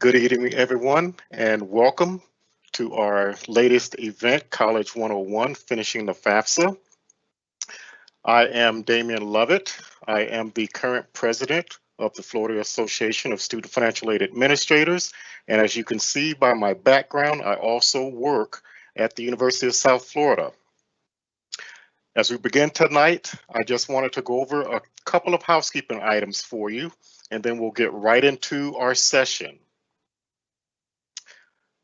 Good evening, everyone, and welcome to our latest event, College 101, Finishing the FAFSA. I am Damian Lovett. I am the current president of the Florida Association of Student Financial Aid Administrators, and as you can see by my background, I also work at the University of South Florida. As we begin tonight, I just wanted to go over a couple of housekeeping items for you, and then we'll get right into our session.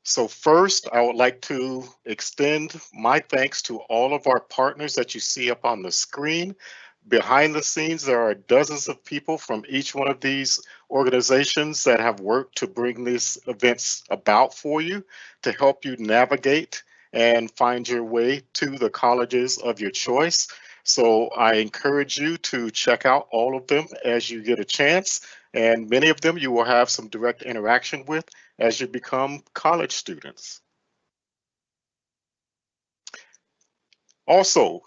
So first, I would like to extend my thanks to all of our partners that you see up on the screen. Behind the scenes, there are dozens of people from each one of these organizations that have worked to bring these events about for you, to help you navigate and find your way to the colleges of your choice. So I encourage you to check out all of them as you get a chance, and many of them you will have some direct interaction with as you become college students. Also,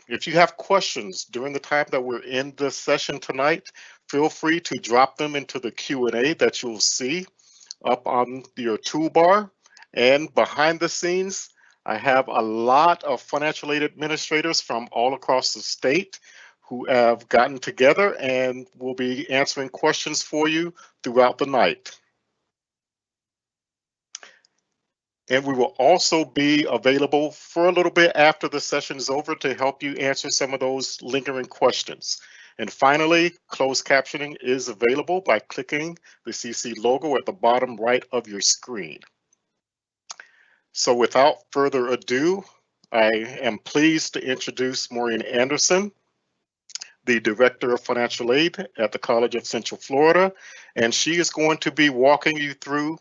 if you have questions during the time that we're in this session tonight, feel free to drop them into the Q&A that you'll see up on your toolbar. And behind the scenes, I have a lot of financial aid administrators from all across the state who have gotten together and will be answering questions for you throughout the night. And we will also be available for a little bit after the session is over to help you answer some of those lingering questions. And finally, closed captioning is available by clicking the CC logo at the bottom right of your screen. So without further ado, I am pleased to introduce Maureen Anderson, the Director of Financial Aid at the College of Central Florida, and she is going to be walking you through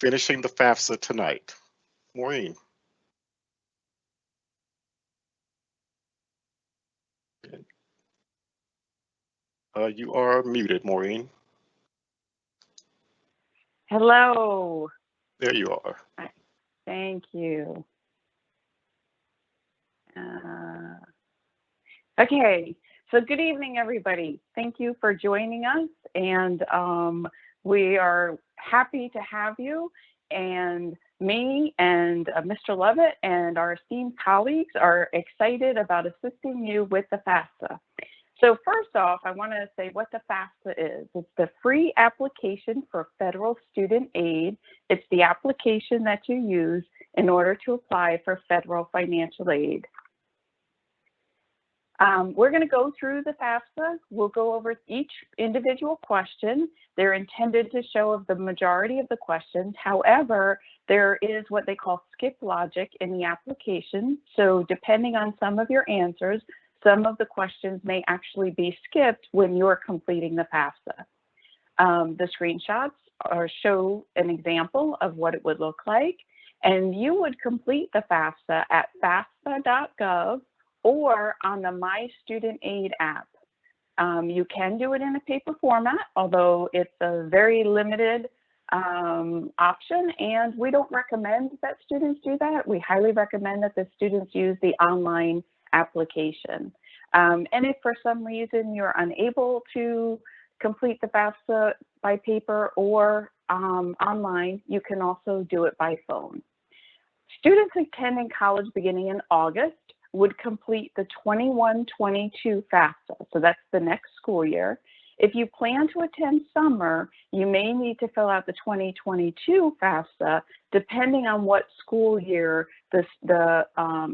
finishing the FAFSA tonight. Maureen. You are muted, Maureen. Hello. There you are. Thank you. Okay, so good evening, everybody. Thank you for joining us, and we are happy to have you. And me and Mr. Lovett and our esteemed colleagues are excited about assisting you with the FAFSA. So first off, I want to say what the FAFSA is. It's the free application for federal student aid. It's the application that you use in order to apply for federal financial aid. We're going to go through the FAFSA. We'll go over each individual question. They're intended to show the majority of the questions. However, there is what they call skip logic in the application. So depending on some of your answers, some of the questions may actually be skipped when you're completing the FAFSA. The screenshots show an example of what it would look like, and you would complete the FAFSA at FAFSA.gov or on the My Student Aid app. You can do it in a paper format, although it's a very limited option, and we don't recommend that students do that. We highly recommend that the students use the online application. And if for some reason you're unable to complete the FAFSA by paper or online, you can also do it by phone. Students attending college beginning in August would complete the 21-22 FAFSA, so that's the next school year. If you plan to attend summer, you may need to fill out the 2022 FAFSA, depending on what school year the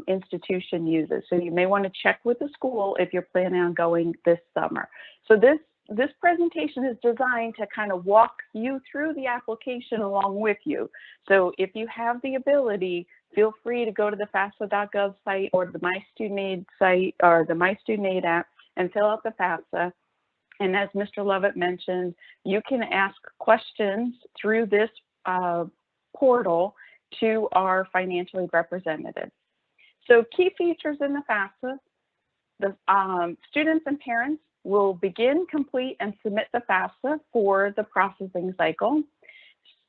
institution uses. So you may want to check with the school if you're planning on going this summer. So this presentation is designed to kind of walk you through the application along with you. So if you have the ability, feel free to go to the FAFSA.gov site or the My Student Aid site or the My Student Aid app and fill out the FAFSA. And as Mr. Lovett mentioned, you can ask questions through this portal to our financial aid representative. So key features in the FAFSA, the students and parents will begin, complete, and submit the FAFSA for the processing cycle.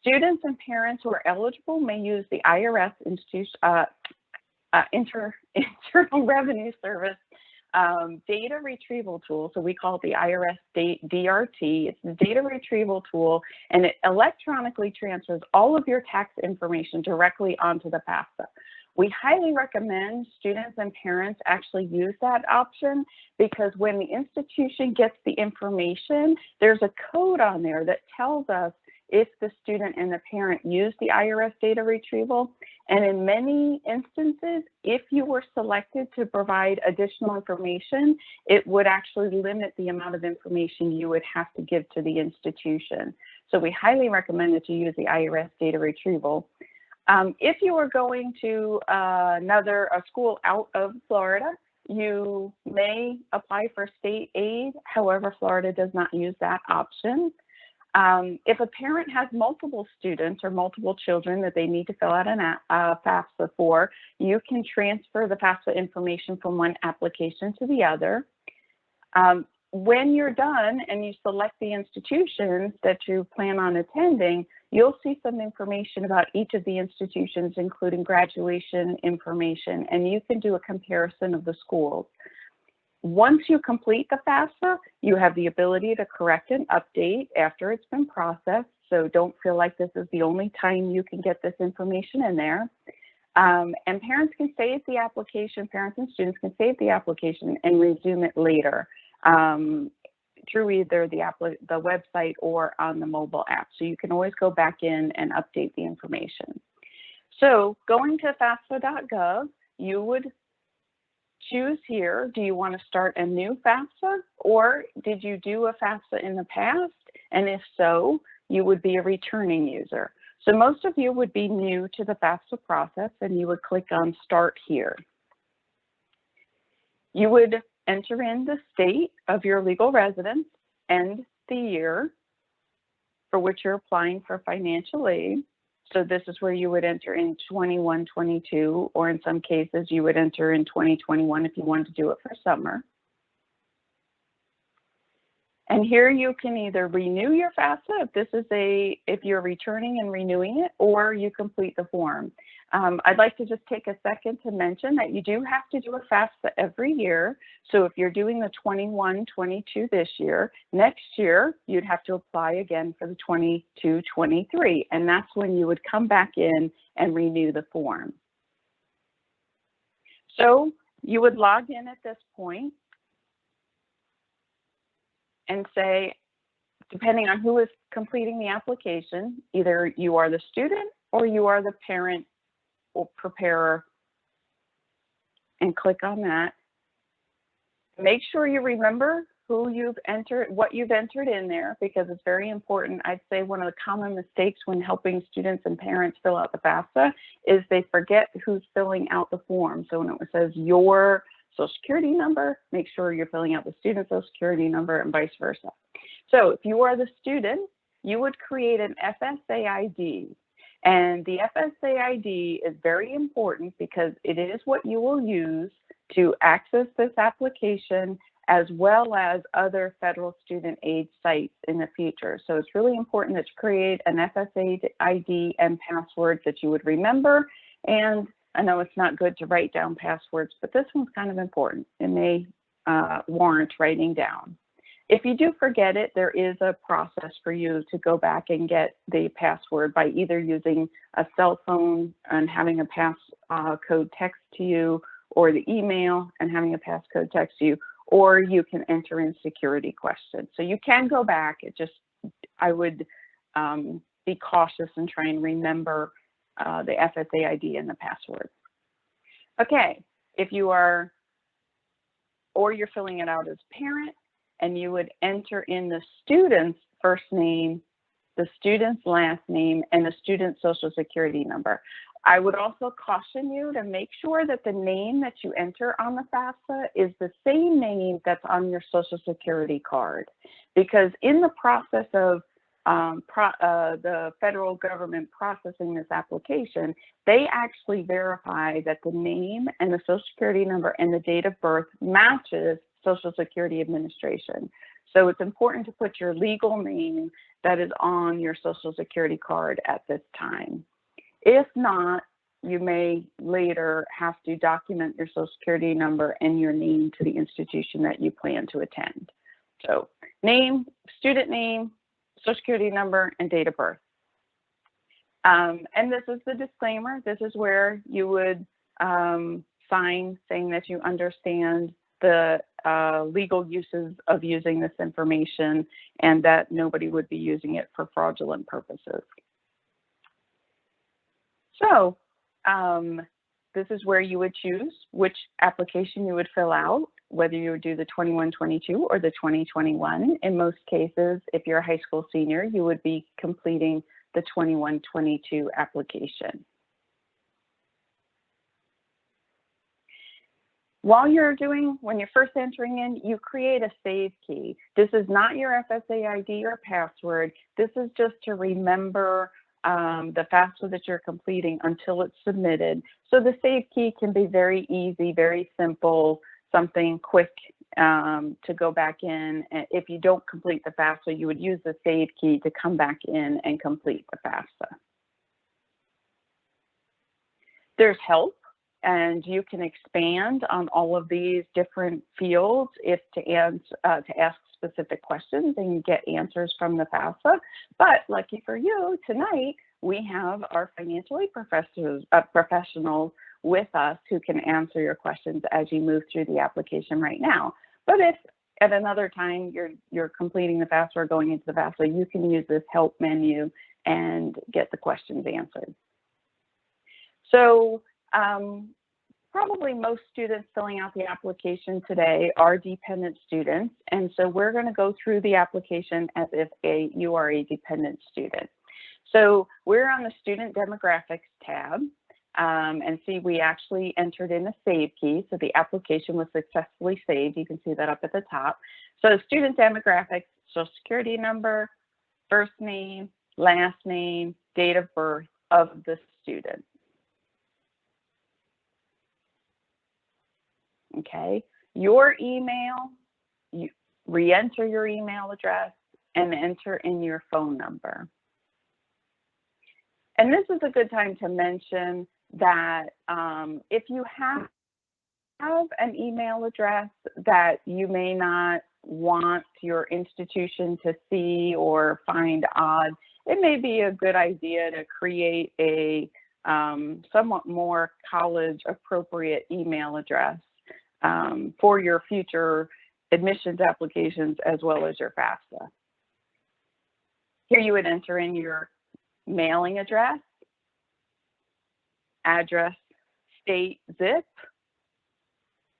Students and parents who are eligible may use the IRS Internal Revenue Service data retrieval tool. So we call it the IRS DRT. It's the data retrieval tool, and it electronically transfers all of your tax information directly onto the FAFSA. We highly recommend students and parents actually use that option, because when the institution gets the information, there's a code on there that tells us if the student and the parent use the IRS data retrieval. And in many instances, if you were selected to provide additional information, it would actually limit the amount of information you would have to give to the institution. So we highly recommend that you use the IRS data retrieval. If you are going to a school out of Florida, you may apply for state aid. However, Florida does not use that option. If a parent has multiple students or multiple children that they need to fill out a FAFSA for, you can transfer the FAFSA information from one application to the other. When you're done and you select the institutions that you plan on attending, you'll see some information about each of the institutions, including graduation information, and you can do a comparison of the schools. Once you complete the FAFSA, you have the ability to correct and update after it's been processed. So don't feel like this is the only time you can get this information in there. And parents can save the application, parents and students can save the application and resume it later through either the website or on the mobile app. So you can always go back in and update the information. So going to FAFSA.gov, you would choose here, do you want to start a new FAFSA, or did you do a FAFSA in the past? And if so, you would be a returning user. So most of you would be new to the FAFSA process, and you would click on Start Here. You would enter in the state of your legal residence and the year for which you're applying for financial aid. So this is where you would enter in 21, 22, or in some cases you would enter in 2021 if you wanted to do it for summer. And here you can either renew your FAFSA if you're returning and renewing it, or you complete the form. I'd like to just take a second to mention that you do have to do a FAFSA every year. So if you're doing the 21-22 this year, next year you'd have to apply again for the 22-23, and that's when you would come back in and renew the form. So you would log in at this point and say, depending on who is completing the application, either you are the student or you are the parent or preparer, and click on that. Make sure you remember who you've entered, what you've entered in there, because it's very important. I'd say one of the common mistakes when helping students and parents fill out the FAFSA is they forget who's filling out the form. So when it says your Social Security number, make sure you're filling out the student's Social Security number and vice versa. So if you are the student, you would create an FSA ID. And the FSA ID is very important because it is what you will use to access this application as well as other federal student aid sites in the future. So it's really important that you create an FSA ID and password that you would remember. And I know it's not good to write down passwords, but this one's kind of important. It may warrant writing down. If you do forget it, there is a process for you to go back and get the password by either using a cell phone and having a passcode text to you, or the email and having a passcode text to you, or you can enter in security questions. So you can go back. I would be cautious and try and remember the FSA ID and the password. Okay, if you are, or you're filling it out as parent, and you would enter in the student's first name, the student's last name, and the student's Social Security number. I would also caution you to make sure that the name that you enter on the FAFSA is the same name that's on your Social Security card, because in the process of the federal government processing this application, they actually verify that the name and the Social Security number and the date of birth matches Social Security Administration. So it's important to put your legal name that is on your Social Security card at this time. If not, you may later have to document your Social Security number and your name to the institution that you plan to attend. So name, student name, Social Security number, and date of birth. And this is the disclaimer. This is where you would sign saying that you understand the legal uses of using this information and that nobody would be using it for fraudulent purposes. So this is where you would choose which application you would fill out, whether you would do the 21-22 or the 20-21. In most cases, if you're a high school senior, you would be completing the 21-22 application. When you're first entering in, you create a save key. This is not your FSA ID or password. This is just to remember the FAFSA that you're completing until it's submitted. So the save key can be very easy, very simple, something quick to go back in. If you don't complete the FAFSA, you would use the save key to come back in and complete the FAFSA. There's help, and you can expand on all of these different fields if to ask specific questions and get answers from the FAFSA. But lucky for you, tonight we have our financial aid professionals with us who can answer your questions as you move through the application right now. But if at another time you're completing the FAFSA or going into the FAFSA, you can use this help menu and get the questions answered. So probably most students filling out the application today are dependent students. And so we're going to go through the application as if you are a dependent student. So we're on the student demographics tab. And see, we actually entered in a save key. So the application was successfully saved. You can see that up at the top. So student demographics, Social Security number, first name, last name, date of birth of the student. Okay, your email, you re-enter your email address and enter in your phone number. And this is a good time to mention that if you have an email address that you may not want your institution to see or find odd, it may be a good idea to create a somewhat more college appropriate email address for your future admissions applications as well as your FAFSA. Here you would enter in your mailing address, state, zip,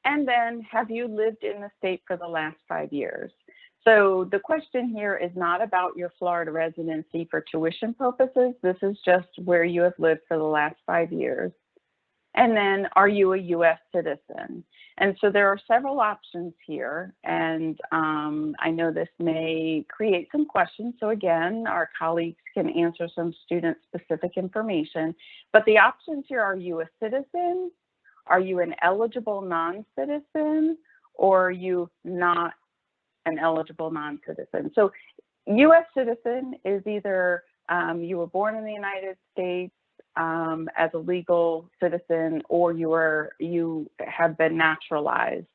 and then have you lived in the state for the last 5 years? So the question here is not about your Florida residency for tuition purposes. This is just where you have lived for the last 5 years. And then, are you a U.S. citizen? And so there are several options here, and I know this may create some questions. So again, our colleagues can answer some student-specific information. But the options here are: you a citizen? Are you an eligible non-citizen? Or are you not an eligible non-citizen? So U.S. citizen is either you were born in the United States as a legal citizen, or you have been naturalized.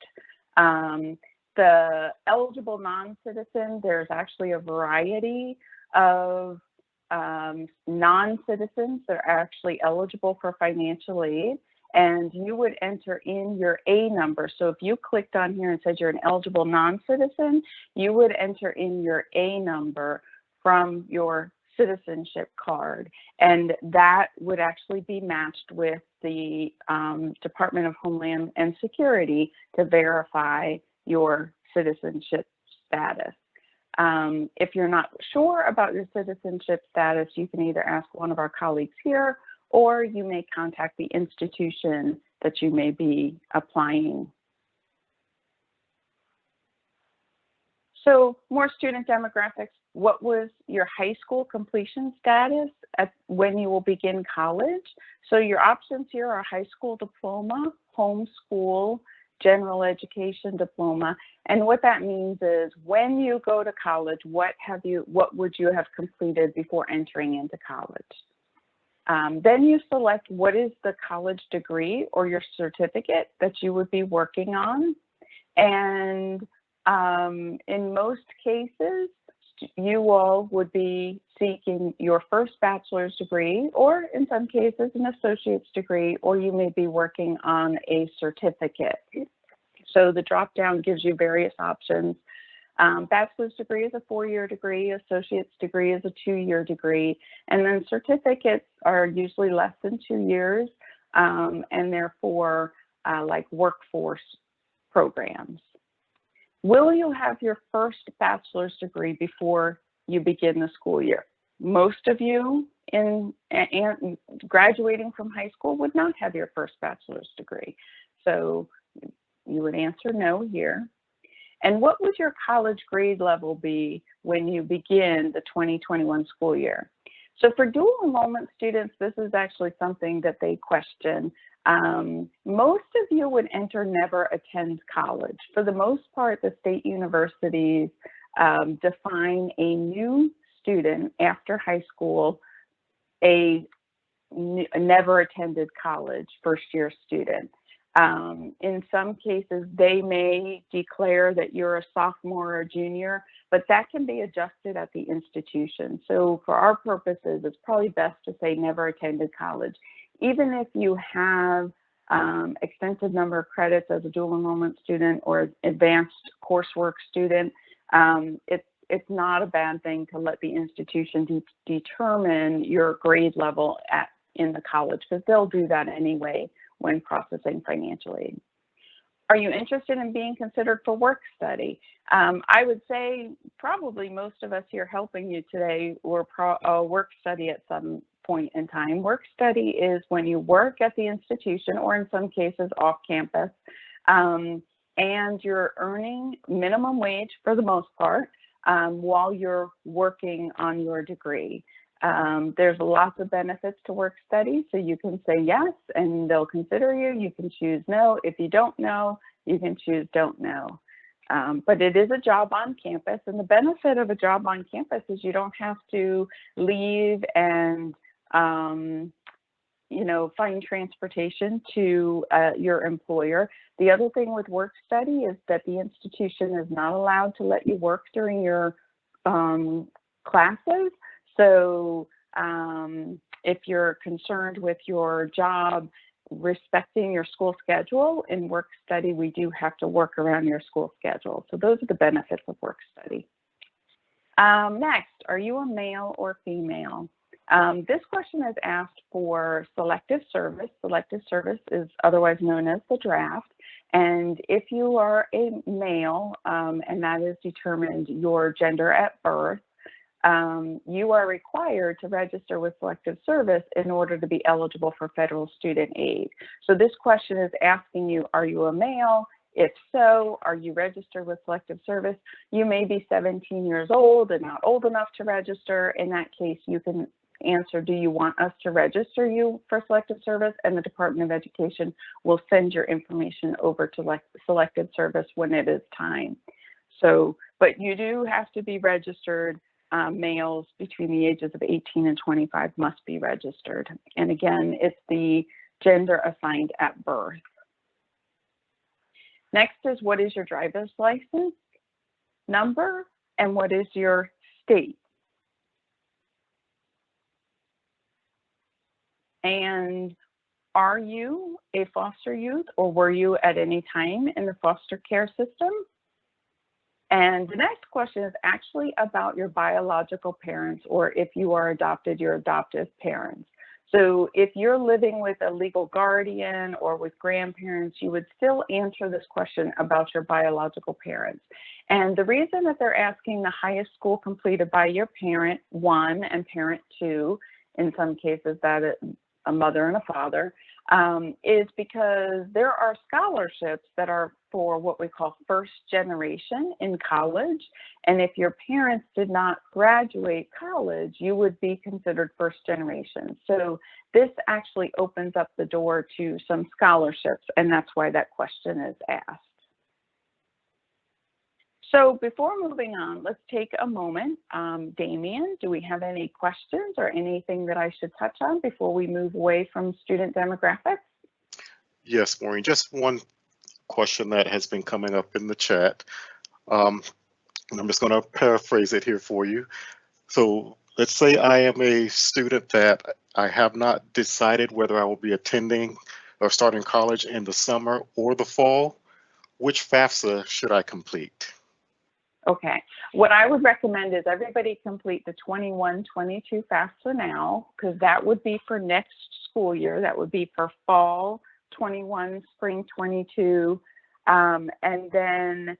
The eligible non-citizen, there's actually a variety of non-citizens that are actually eligible for financial aid, and you would enter in your A number. So if you clicked on here and said you're an eligible non-citizen, you would enter in your A number from your citizenship card, and that would actually be matched with the Department of Homeland and Security to verify your citizenship status. If you're not sure about your citizenship status, you can either ask one of our colleagues here, or you may contact the institution that you may be applying. So more student demographics. What was your high school completion status when you will begin college? So your options here are high school diploma, homeschool, general education diploma. And what that means is when you go to college, what would you have completed before entering into college? Then you select what is the college degree or your certificate that you would be working on. And in most cases, you all would be seeking your first bachelor's degree, or in some cases, an associate's degree, or you may be working on a certificate. So the drop-down gives you various options. Bachelor's degree is a 4-year degree, associate's degree is a 2-year degree, and then certificates are usually less than 2 years, and therefore like workforce programs. Will you have your first bachelor's degree before you begin the school year? Most of you in graduating from high school would not have your first bachelor's degree. So you would answer no here. And what would your college grade level be when you begin the 2021 school year? So for dual enrollment students, this is actually something that they question. Most of you would enter never attend college. For the most part, the state universities define a new student after high school a never attended college first-year student. In some cases, they may declare that you're a sophomore or junior, but that can be adjusted at the institution. So for our purposes, it's probably best to say never attended college. Even if you have extensive number of credits as a dual enrollment student or advanced coursework student, it's not a bad thing to let the institution determine your grade level in the college, because they'll do that anyway when processing financial aid. Are you interested in being considered for work study? I would say probably most of us here helping you today were work study at some point in time. Work study is when you work at the institution or in some cases off campus, and you're earning minimum wage for the most part while you're working on your degree. There's lots of benefits to work study, so you can say yes and they'll consider you. You can choose no. If you don't know, you can choose don't know. But it is a job on campus, and the benefit of a job on campus is you don't have to leave and find transportation to your employer. The other thing with work study is that the institution is not allowed to let you work during your classes. So if you're concerned with your job respecting your school schedule, in work study, we do have to work around your school schedule. So those are the benefits of work study. Next, are you a male or female? This question is asked for selective service. Selective service is otherwise known as the draft. And if you are a male, and that is determined your gender at birth, you are required to register with selective service in order to be eligible for federal student aid. So this question is asking you, are you a male? If so, are you registered with selective service? You may be 17 years old and not old enough to register. In that case, you can answer, do you want us to register you for selective service? And the Department of Education will send your information over to selective service when it is time. So, but you do have to be registered. Males between the ages of 18 and 25 must be registered. And again, it's the gender assigned at birth. Next is, what is your driver's license number and what is your state? And are you a foster youth, or were you at any time in the foster care system? And the next question is actually about your biological parents, or if you are adopted, your adoptive parents. So if you're living with a legal guardian or with grandparents, you would still answer this question about your biological parents. And the reason that they're asking the highest school completed by your parent 1 and parent 2, in some cases that is a mother and a father, is because there are scholarships that are for what we call first generation in college. And if your parents did not graduate college, you would be considered first generation. So this actually opens up the door to some scholarships, and that's why that question is asked. So before moving on, let's take a moment. Damien, do we have any questions or anything that I should touch on before we move away from student demographics? Yes, Maureen, just one question that has been coming up in the chat. And I'm just going to paraphrase it here for you. So let's say I am a student that I have not decided whether I will be attending or starting college in the summer or the fall. Which FAFSA should I complete? Okay, what I would recommend is everybody complete the 21-22 FAFSA now, because that would be for next school year. That would be for fall 21, spring 22. And then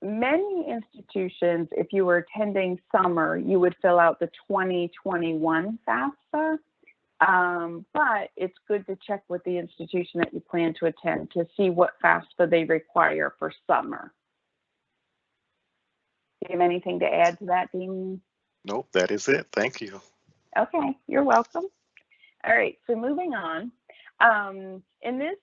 many institutions, if you were attending summer, you would fill out the 2021 FAFSA. But it's good to check with the institution that you plan to attend to see what FAFSA they require for summer. Do you have anything to add to that, Dean? Nope, that is it. Thank you. Okay, you're welcome. All right, so moving on. In this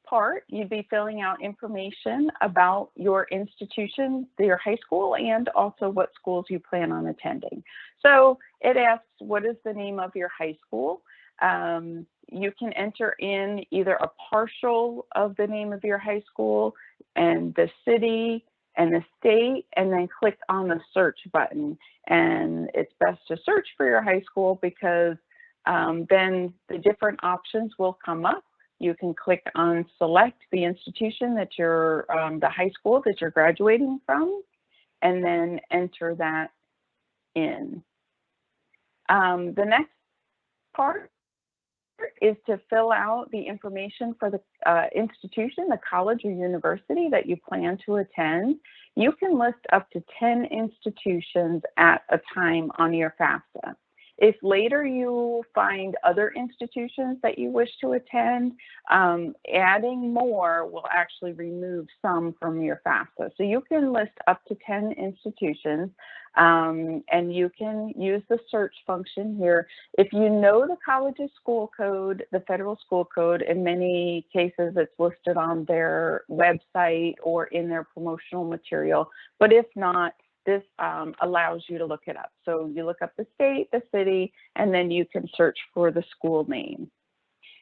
part, you'd be filling out information about your institution, your high school, and also what schools you plan on attending. So it asks, what is the name of your high school? You can enter in either a partial of the name of your high school and the city and the state, and then click on the search button. And it's best to search for your high school because then the different options will come up. You can click on select the institution that you're, the high school that you're graduating from, and then enter that in. The next part is to fill out the information for the institution, the college or university that you plan to attend. You can list up to 10 institutions at a time on your FAFSA. If later you find other institutions that you wish to attend, adding more will actually remove some from your FAFSA. So you can list up to 10 institutions, and you can use the search function here. If you know the college's school code, the federal school code, in many cases it's listed on their website or in their promotional material, but if not, this allows you to look it up. So you look up the state, the city, and then you can search for the school name.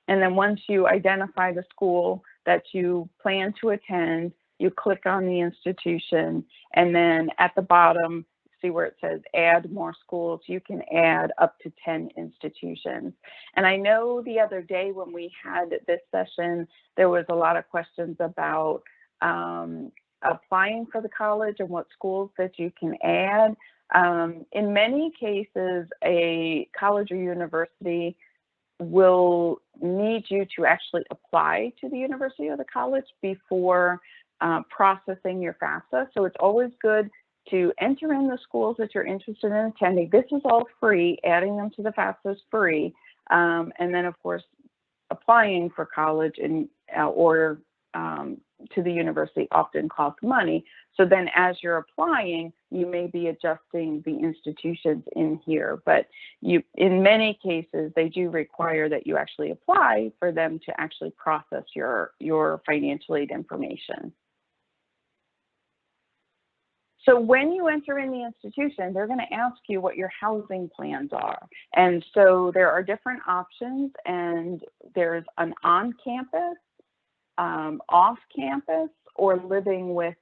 And then once you identify the school that you plan to attend, you click on the institution, and then at the bottom, see where it says add more schools, you can add up to 10 institutions. And I know the other day when we had this session, there was a lot of questions about applying for the college and what schools that you can add. In many cases, a college or university will need you to actually apply to the university or the college before processing your FAFSA. So it's always good to enter in the schools that you're interested in attending. This is all free. Adding them to the FAFSA is free. And then, of course, applying for college and or to the university often costs money. So then as you're applying, you may be adjusting the institutions in here, but in many cases, they do require that you actually apply for them to actually process your financial aid information. So when you enter in the institution, they're going to ask you what your housing plans are. And so there are different options, and there's an on-campus, off-campus, or living with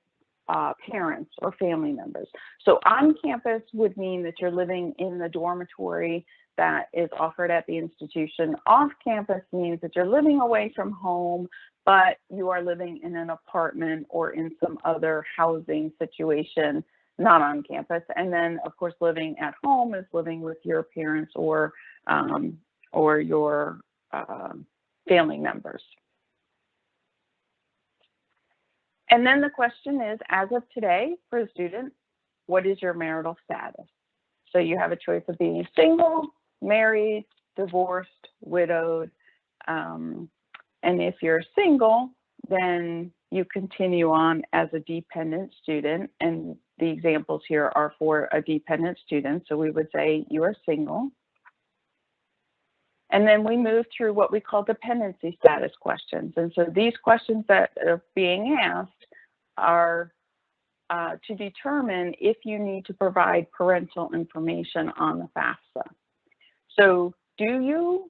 parents or family members. So on campus would mean that you're living in the dormitory that is offered at the institution. Off campus means that you're living away from home, but you are living in an apartment or in some other housing situation, not on campus. And then, of course, living at home is living with your parents or your family members. And then the question is, as of today, for a student, what is your marital status? So you have a choice of being single, married, divorced, widowed. And if you're single, then you continue on as a dependent student. And the examples here are for a dependent student. So we would say you are single. And then we move through what we call dependency status questions. And so these questions that are being asked are to determine if you need to provide parental information on the FAFSA. So do you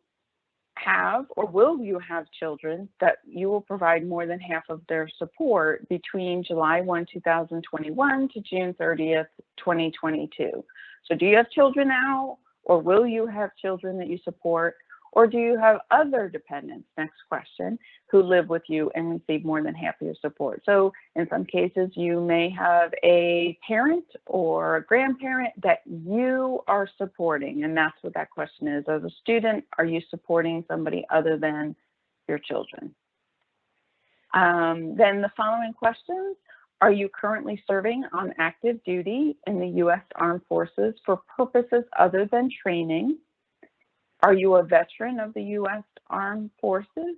have, or will you have, children that you will provide more than half of their support between July 1, 2021 to June 30th, 2022? So do you have children now, or will you have children that you support? Or do you have other dependents, next question, who live with you and receive more than half of your support? So in some cases, you may have a parent or a grandparent that you are supporting, and that's what that question is. As a student, are you supporting somebody other than your children? Then the following questions: are you currently serving on active duty in the U.S. Armed Forces for purposes other than training? Are you a veteran of the U.S. Armed Forces?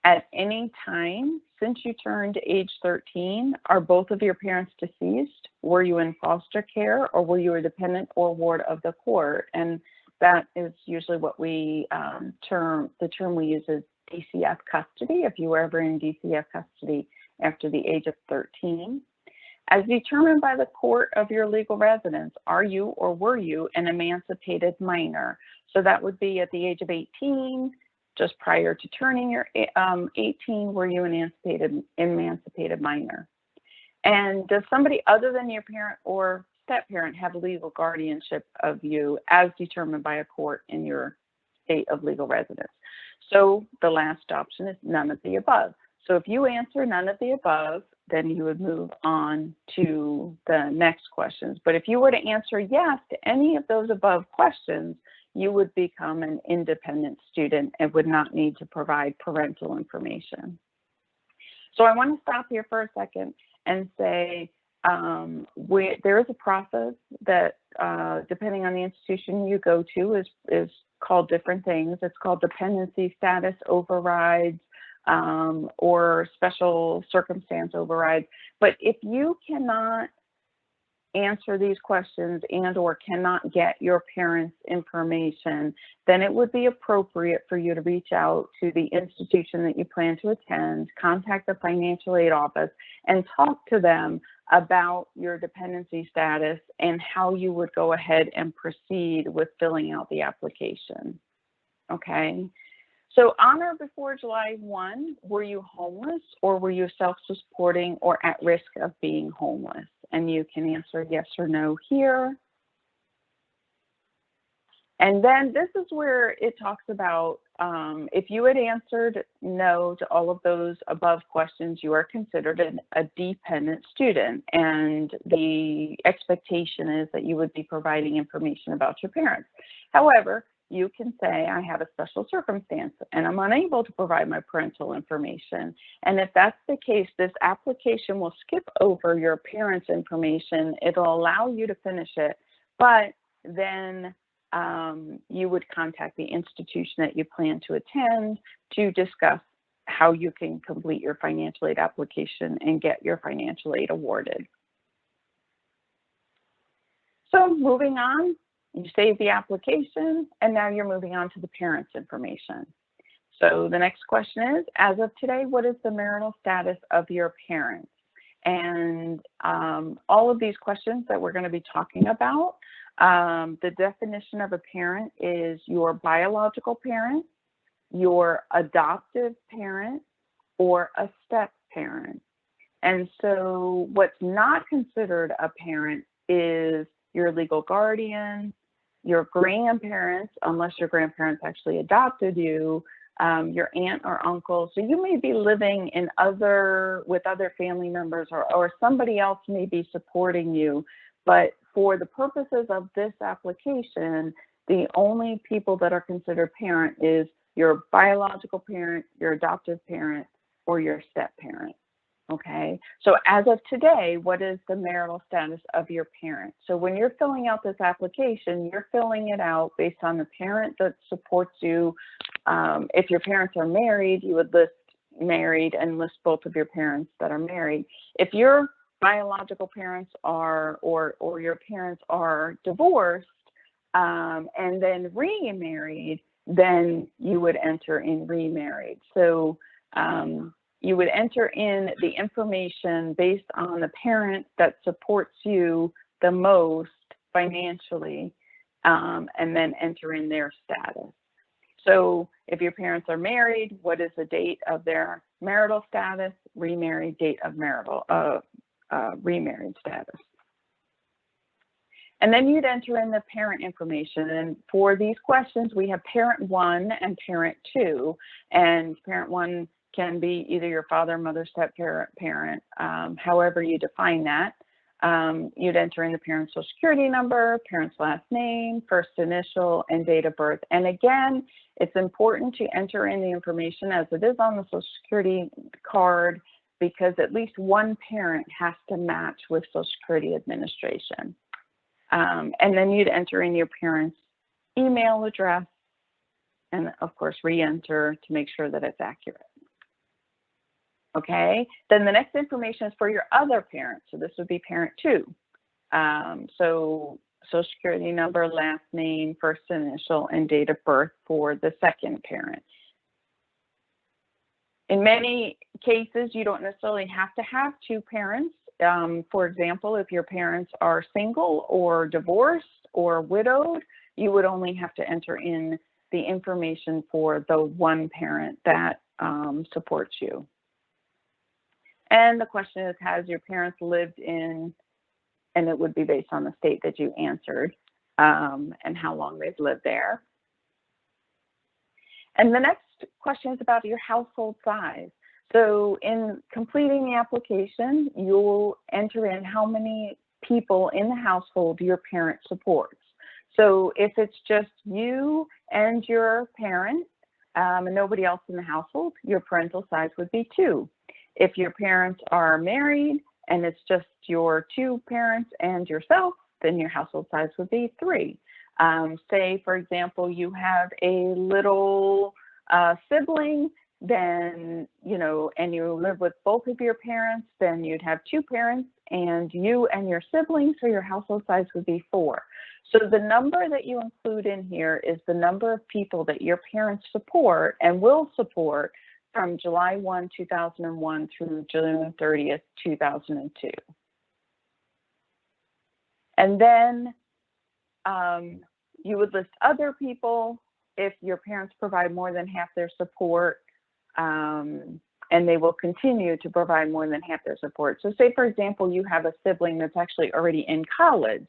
At any time since you turned age 13, are both of your parents deceased? Were you in foster care, or were you a dependent or ward of the court? And that is usually what we the term we use is DCF custody, if you were ever in DCF custody after the age of 13. As determined by the court of your legal residence, are you or were you an emancipated minor? So that would be at the age of 18, just prior to turning your 18, were you an emancipated minor? And does somebody other than your parent or step-parent have legal guardianship of you as determined by a court in your state of legal residence? So the last option is none of the above. So if you answer none of the above, then you would move on to the next questions. But if you were to answer yes to any of those above questions, you would become an independent student and would not need to provide parental information. So I want to stop here for a second and say there is a process that, depending on the institution you go to, is called different things. It's called dependency status overrides, or special circumstance overrides. But if you cannot answer these questions and or cannot get your parents' information, then it would be appropriate for you to reach out to the institution that you plan to attend, contact the financial aid office, and talk to them about your dependency status and how you would go ahead and proceed with filling out the application. Okay? So on or before July 1, were you homeless, or were you self-supporting or at risk of being homeless? And you can answer yes or no here. And then this is where it talks about if you had answered no to all of those above questions, you are considered a dependent student. And the expectation is that you would be providing information about your parents. However, you can say, I have a special circumstance and I'm unable to provide my parental information. And if that's the case, this application will skip over your parents' information. It'll allow you to finish it, but then you would contact the institution that you plan to attend to discuss how you can complete your financial aid application and get your financial aid awarded. So moving on. You save the application, and now you're moving on to the parents' information. So the next question is, as of today, what is the marital status of your parents? And all of these questions that we're going to be talking about, the definition of a parent is your biological parent, your adoptive parent, or a step parent. And so what's not considered a parent is your legal guardian, your grandparents, unless your grandparents actually adopted you, your aunt or uncle. So you may be living in with other family members, or somebody else may be supporting you. But for the purposes of this application, the only people that are considered parent is your biological parent, your adoptive parent, or your step parent. Okay, so as of today, what is the marital status of your parent? So when you're filling out this application, you're filling it out based on the parent that supports you. If your parents are married, you would list married and list both of your parents that are married. If your biological parents are, or your parents are divorced and then remarried, then you would enter in remarried. So you would enter in the information based on the parent that supports you the most financially, and then enter in their status. So if your parents are married, what is the date of their marital status? Remarried, date of remarried status. And then you'd enter in the parent information. And for these questions, we have parent 1 and parent 2. And parent 1 can be either your father, mother, step parent, however you define that. You'd enter in the parent's social security number, parent's last name, first initial, and date of birth. And again, it's important to enter in the information as it is on the social security card, because at least one parent has to match with Social Security Administration. And then you'd enter in your parent's email address and, of course, re-enter to make sure that it's accurate. Okay, then the next information is for your other parent. So this would be parent 2. So Social Security number, last name, first initial, and date of birth for the second parent. In many cases, you don't necessarily have to have 2 parents. For example, if your parents are single or divorced or widowed, you would only have to enter in the information for the one parent that supports you. And the question is, has your parents lived in, and it would be based on the state that you answered, and how long they've lived there. And the next question is about your household size. So in completing the application, you'll enter in how many people in the household your parent supports. So if it's just you and your parent, and nobody else in the household, your parental size would be 2. If your parents are married and it's just your 2 parents and yourself, then your household size would be 3. Say, for example, you have a little sibling, then, you know, and you live with both of your parents, then you'd have 2 parents and you and your siblings, so your household size would be 4. So the number that you include in here is the number of people that your parents support and will support from July 1, 2001 through June 30th, 2002. And then you would list other people if your parents provide more than half their support, and they will continue to provide more than half their support. So say, for example, you have a sibling that's actually already in college,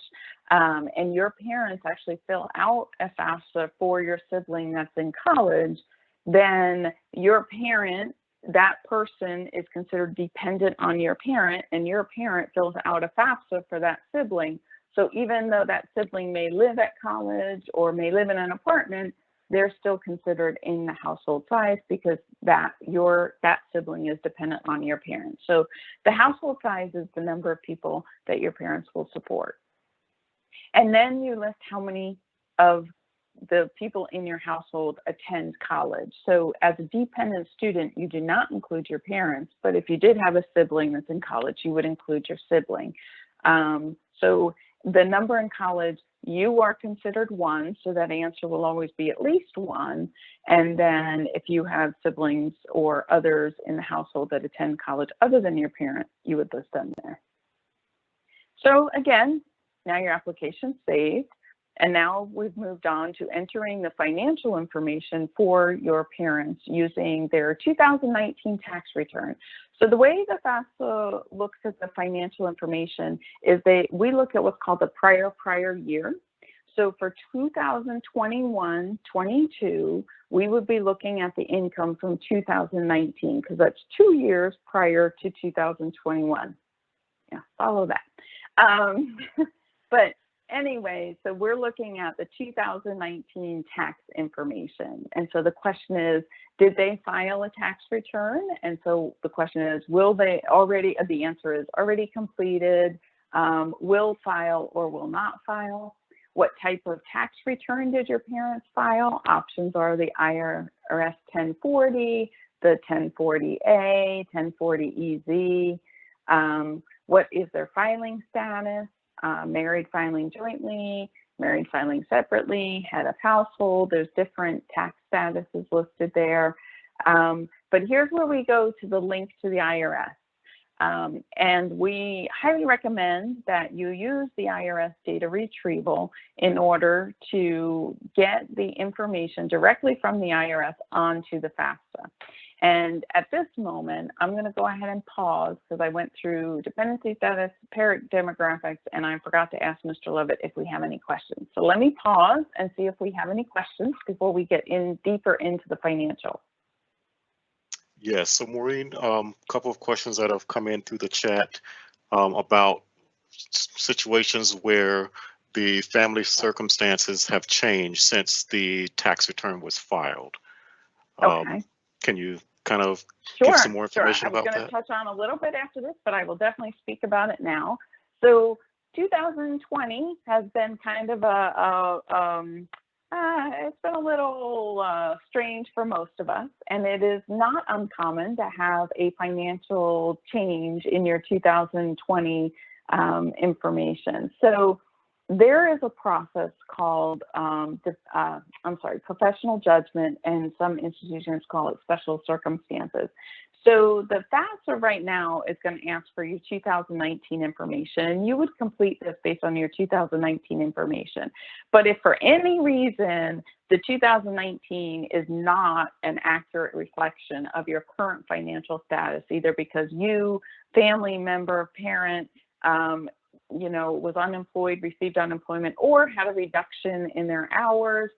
and your parents actually fill out a FAFSA for your sibling that's in college, then your parent, that person is considered dependent on your parent, and your parent fills out a FAFSA for that sibling. So even though that sibling may live at college or may live in an apartment, they're still considered in the household size because that sibling is dependent on your parents. So the household size is the number of people that your parents will support. And then you list how many of the people in your household attend college. So as a dependent student, you do not include your parents, but if you did have a sibling that's in college, you would include your sibling. So the number in college, you are considered 1, so that answer will always be at least 1. And then if you have siblings or others in the household that attend college other than your parent, you would list them there. So again, now your application's saved. And now we've moved on to entering the financial information for your parents using their 2019 tax return. So the way the FAFSA looks at the financial information is we look at what's called the prior year. So for 2021-22, we would be looking at the income from 2019 because that's 2 years prior to 2021. Yeah, follow that. But anyway, so we're looking at the 2019 tax information. And so the question is, did they file a tax return? And so the question is, will they already, the answer is already completed, will file or will not file? What type of tax return did your parents file? Options are the IRS 1040, the 1040A, 1040EZ. What is their filing status? Married filing jointly, married filing separately, head of household. There's different tax statuses listed there. But here's where we go to the link to the IRS. And we highly recommend that you use the IRS data retrieval in order to get the information directly from the IRS onto the FAFSA. And at this moment, I'm going to go ahead and pause because I went through dependency status, parent demographics, and I forgot to ask Mr. Levitt if we have any questions. So let me pause and see if we have any questions before we get in deeper into the financial. Yes, so Maureen, a couple of questions that have come in through the chat about situations where the family circumstances have changed since the tax return was filed. Okay. Can you kind of Sure, give some more information about that? I was going to touch on a little bit after this, but I will definitely speak about it now. So 2020 has been kind of it's been a little strange for most of us, and it is not uncommon to have a financial change in your 2020 information. So there is a process called, professional judgment, and some institutions call it special circumstances. So the FAFSA right now is going to ask for your 2019 information, and you would complete this based on your 2019 information. But if for any reason the 2019 is not an accurate reflection of your current financial status, either because you, family member, parent, was unemployed, received unemployment, or had a reduction in their hours,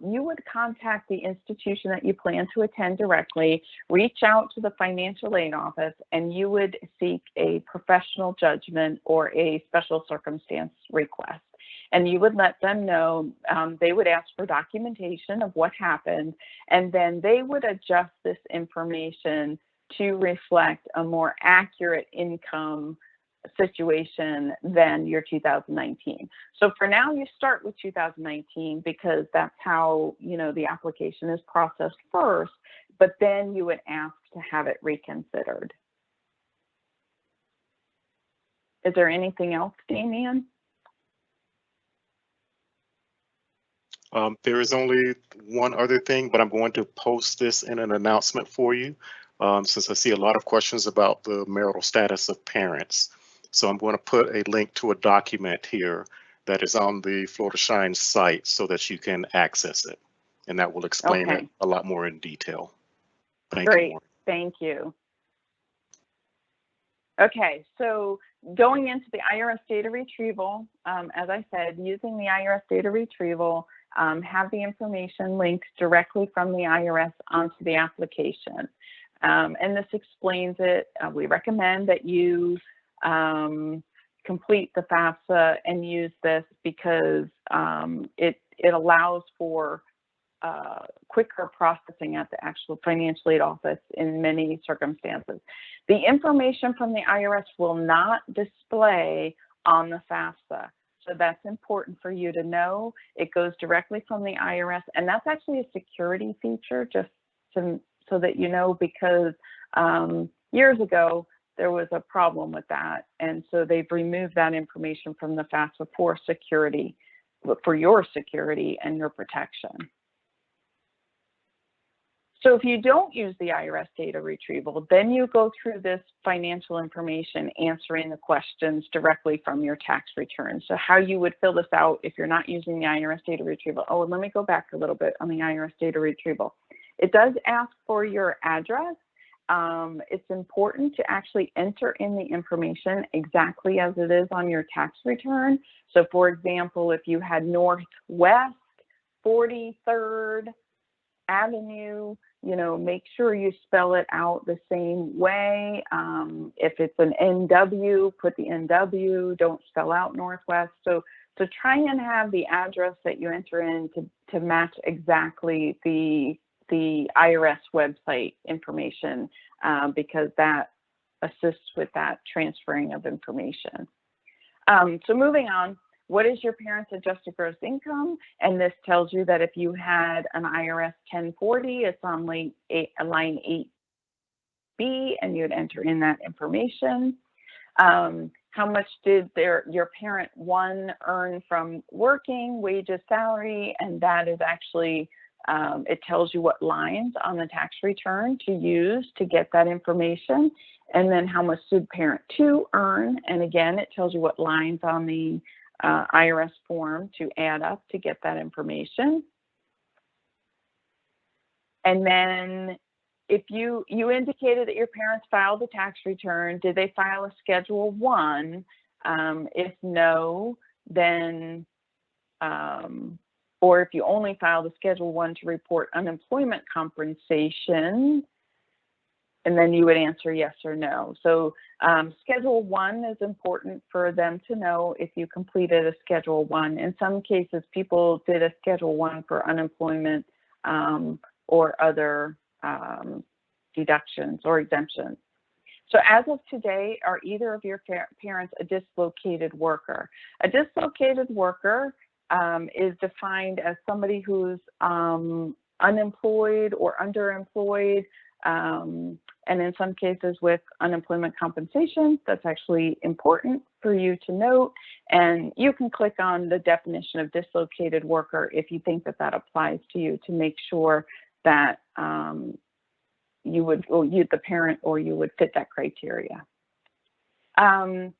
you would contact the institution that you plan to attend directly, reach out to the financial aid office, and you would seek a professional judgment or a special circumstance request. And you would let them know, they would ask for documentation of what happened, and then they would adjust this information to reflect a more accurate income situation than your 2019. So for now, you start with 2019 because that's how, the application is processed first, but then you would ask to have it reconsidered. Is there anything else, Damian? There is only one other thing, but I'm going to post this in an announcement for you, since I see a lot of questions about the marital status of parents. So I'm going to put a link to a document here that is on the Florida Shine site so that you can access it. And that will explain it a lot more in detail. Thank you, Maureen. Thank you. Okay, so going into the IRS data retrieval, as I said, using the IRS data retrieval, have the information linked directly from the IRS onto the application. And this explains it. We recommend that you complete the FAFSA and use this because it allows for quicker processing at the actual financial aid office in many circumstances. The information from the IRS will not display on the FAFSA. So that's important for you to know. It goes directly from the IRS, and that's actually a security feature, just so that you know, because years ago, there was a problem with that. And so they've removed that information from the FAFSA for security, for your security and your protection. So if you don't use the IRS data retrieval, then you go through this financial information answering the questions directly from your tax return. So how you would fill this out if you're not using the IRS data retrieval. Oh, and let me go back a little bit on the IRS data retrieval. It does ask for your address. It's important to actually enter in the information exactly as it is on your tax return. So for example, if you had Northwest 43rd Avenue, make sure you spell it out the same way. If it's an NW, put the NW, don't spell out Northwest. So try and have the address that you enter in to match exactly the IRS website information, because that assists with that transferring of information. So moving on, what is your parents' adjusted gross income? And this tells you that if you had an IRS 1040, it's on line 8B, and you'd enter in that information. How much did your parent one earn from working, wages, salary, and that is actually It tells you what lines on the tax return to use to get that information, and then how much did parent 2 earn. And again, it tells you what lines on the IRS form to add up to get that information. And then if you indicated that your parents filed a tax return, did they file a Schedule 1? If no, then, or if you only filed a Schedule 1 to report unemployment compensation, and then you would answer yes or no. So Schedule 1 is important for them to know if you completed a Schedule 1. In some cases, people did a Schedule 1 for unemployment or other deductions or exemptions. So as of today, are either of your parents a dislocated worker? A dislocated worker is defined as somebody who's unemployed or underemployed, and in some cases with unemployment compensation. That's actually important for you to note. And you can click on the definition of dislocated worker if you think that that applies to you, to make sure that you would, or you, the parent, or you would fit that criteria. In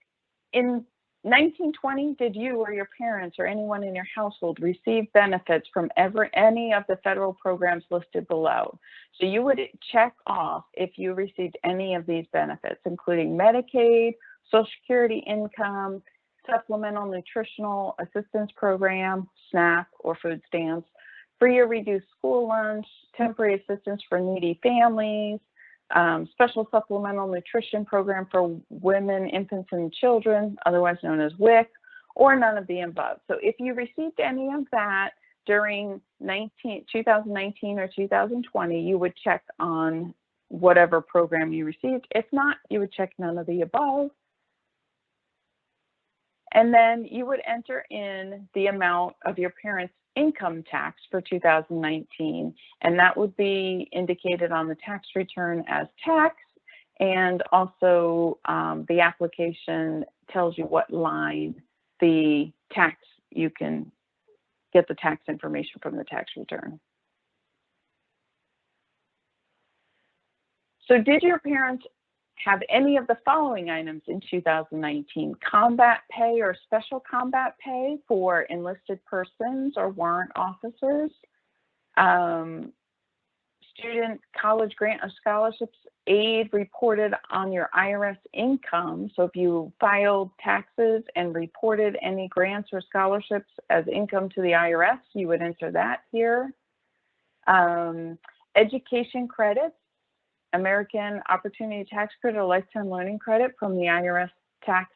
1920, did you or your parents or anyone in your household receive benefits from any of the federal programs listed below? So you would check off if you received any of these benefits, including Medicaid, Social Security income, Supplemental Nutritional Assistance Program, SNAP or food stamps, free or reduced school lunch, temporary assistance for needy families, special supplemental nutrition program for women, infants, and children, otherwise known as WIC, or none of the above. So if you received any of that during 2019 or 2020, you would check on whatever program you received. If not, you would check none of the above. And then you would enter in the amount of your parents' income tax for 2019, and that would be indicated on the tax return as tax, and also the application tells you what line the tax, you can get the tax information from the tax return. So did your parents have any of the following items in 2019? Combat pay or special combat pay for enlisted persons or warrant officers, student college grant or scholarships aid reported on your IRS income. So if you filed taxes and reported any grants or scholarships as income to the IRS, you would enter that here. Education credits, American Opportunity Tax Credit or Lifetime Learning Credit from the IRS Tax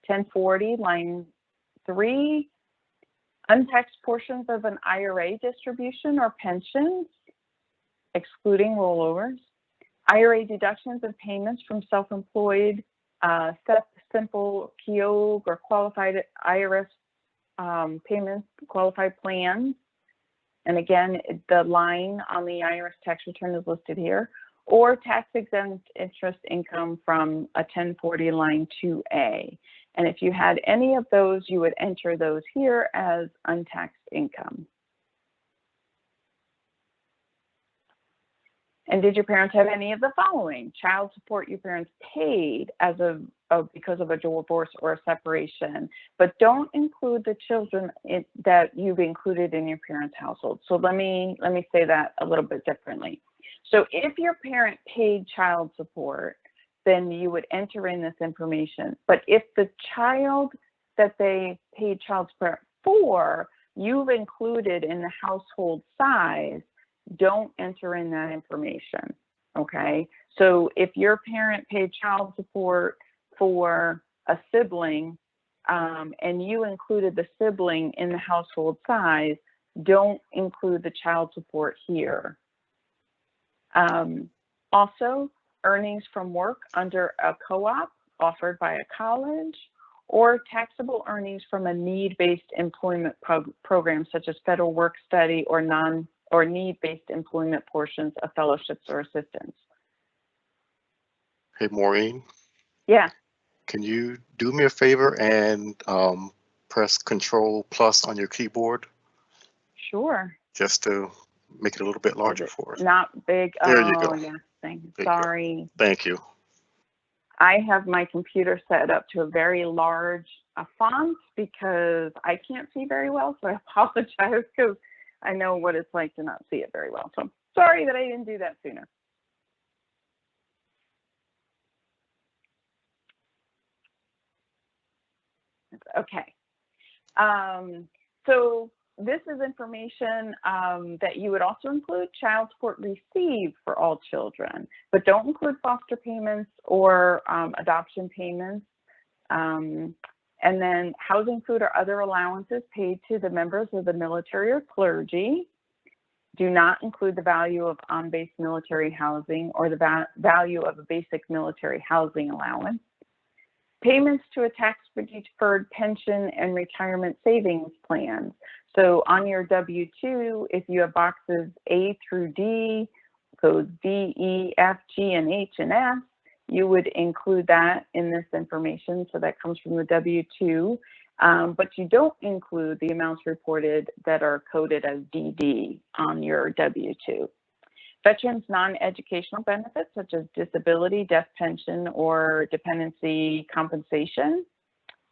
1040, line 3. Untaxed portions of an IRA distribution or pensions, excluding rollovers. IRA deductions and payments from self-employed, simple KEOG or qualified IRS payments, qualified plans. And again, the line on the IRS tax return is listed here. Or tax-exempt interest income from a 1040 line 2A. And if you had any of those, you would enter those here as untaxed income. And did your parents have any of the following? Child support your parents paid as because of a divorce or a separation, but don't include the children that you've included in your parents' household. So let me say that a little bit differently. So if your parent paid child support, then you would enter in this information. But if the child that they paid child support for, you've included in the household size, don't enter in that information, okay? So if your parent paid child support for a sibling and you included the sibling in the household size, don't include the child support here. Also, earnings from work under a co-op offered by a college, or taxable earnings from a need-based employment program such as federal work study or need-based employment portions of fellowships or assistance. Hey, Maureen. Yeah. Can you do me a favor and press Control+ on your keyboard? Sure. Just to Make it a little bit Is larger it for us. not big? There you Oh, go. yes. There you go. Sorry. Thank you. I have my computer set up to a very large font because I can't see very well, so I apologize because I know what it's like to not see it very well. So I'm sorry that I didn't do that sooner. Okay. So this is information that you would also include child support received for all children, but don't include foster payments or adoption payments. And then housing, food, or other allowances paid to the members of the military or clergy. Do not include the value of on-base military housing or the value of a basic military housing allowance. Payments to a tax-deferred pension and retirement savings plans. So on your W-2, if you have boxes A through D, codes D, E, F, G, and H, and F, you would include that in this information. So that comes from the W-2, but you don't include the amounts reported that are coded as DD on your W-2. Veterans non-educational benefits such as disability, death pension, or dependency compensation,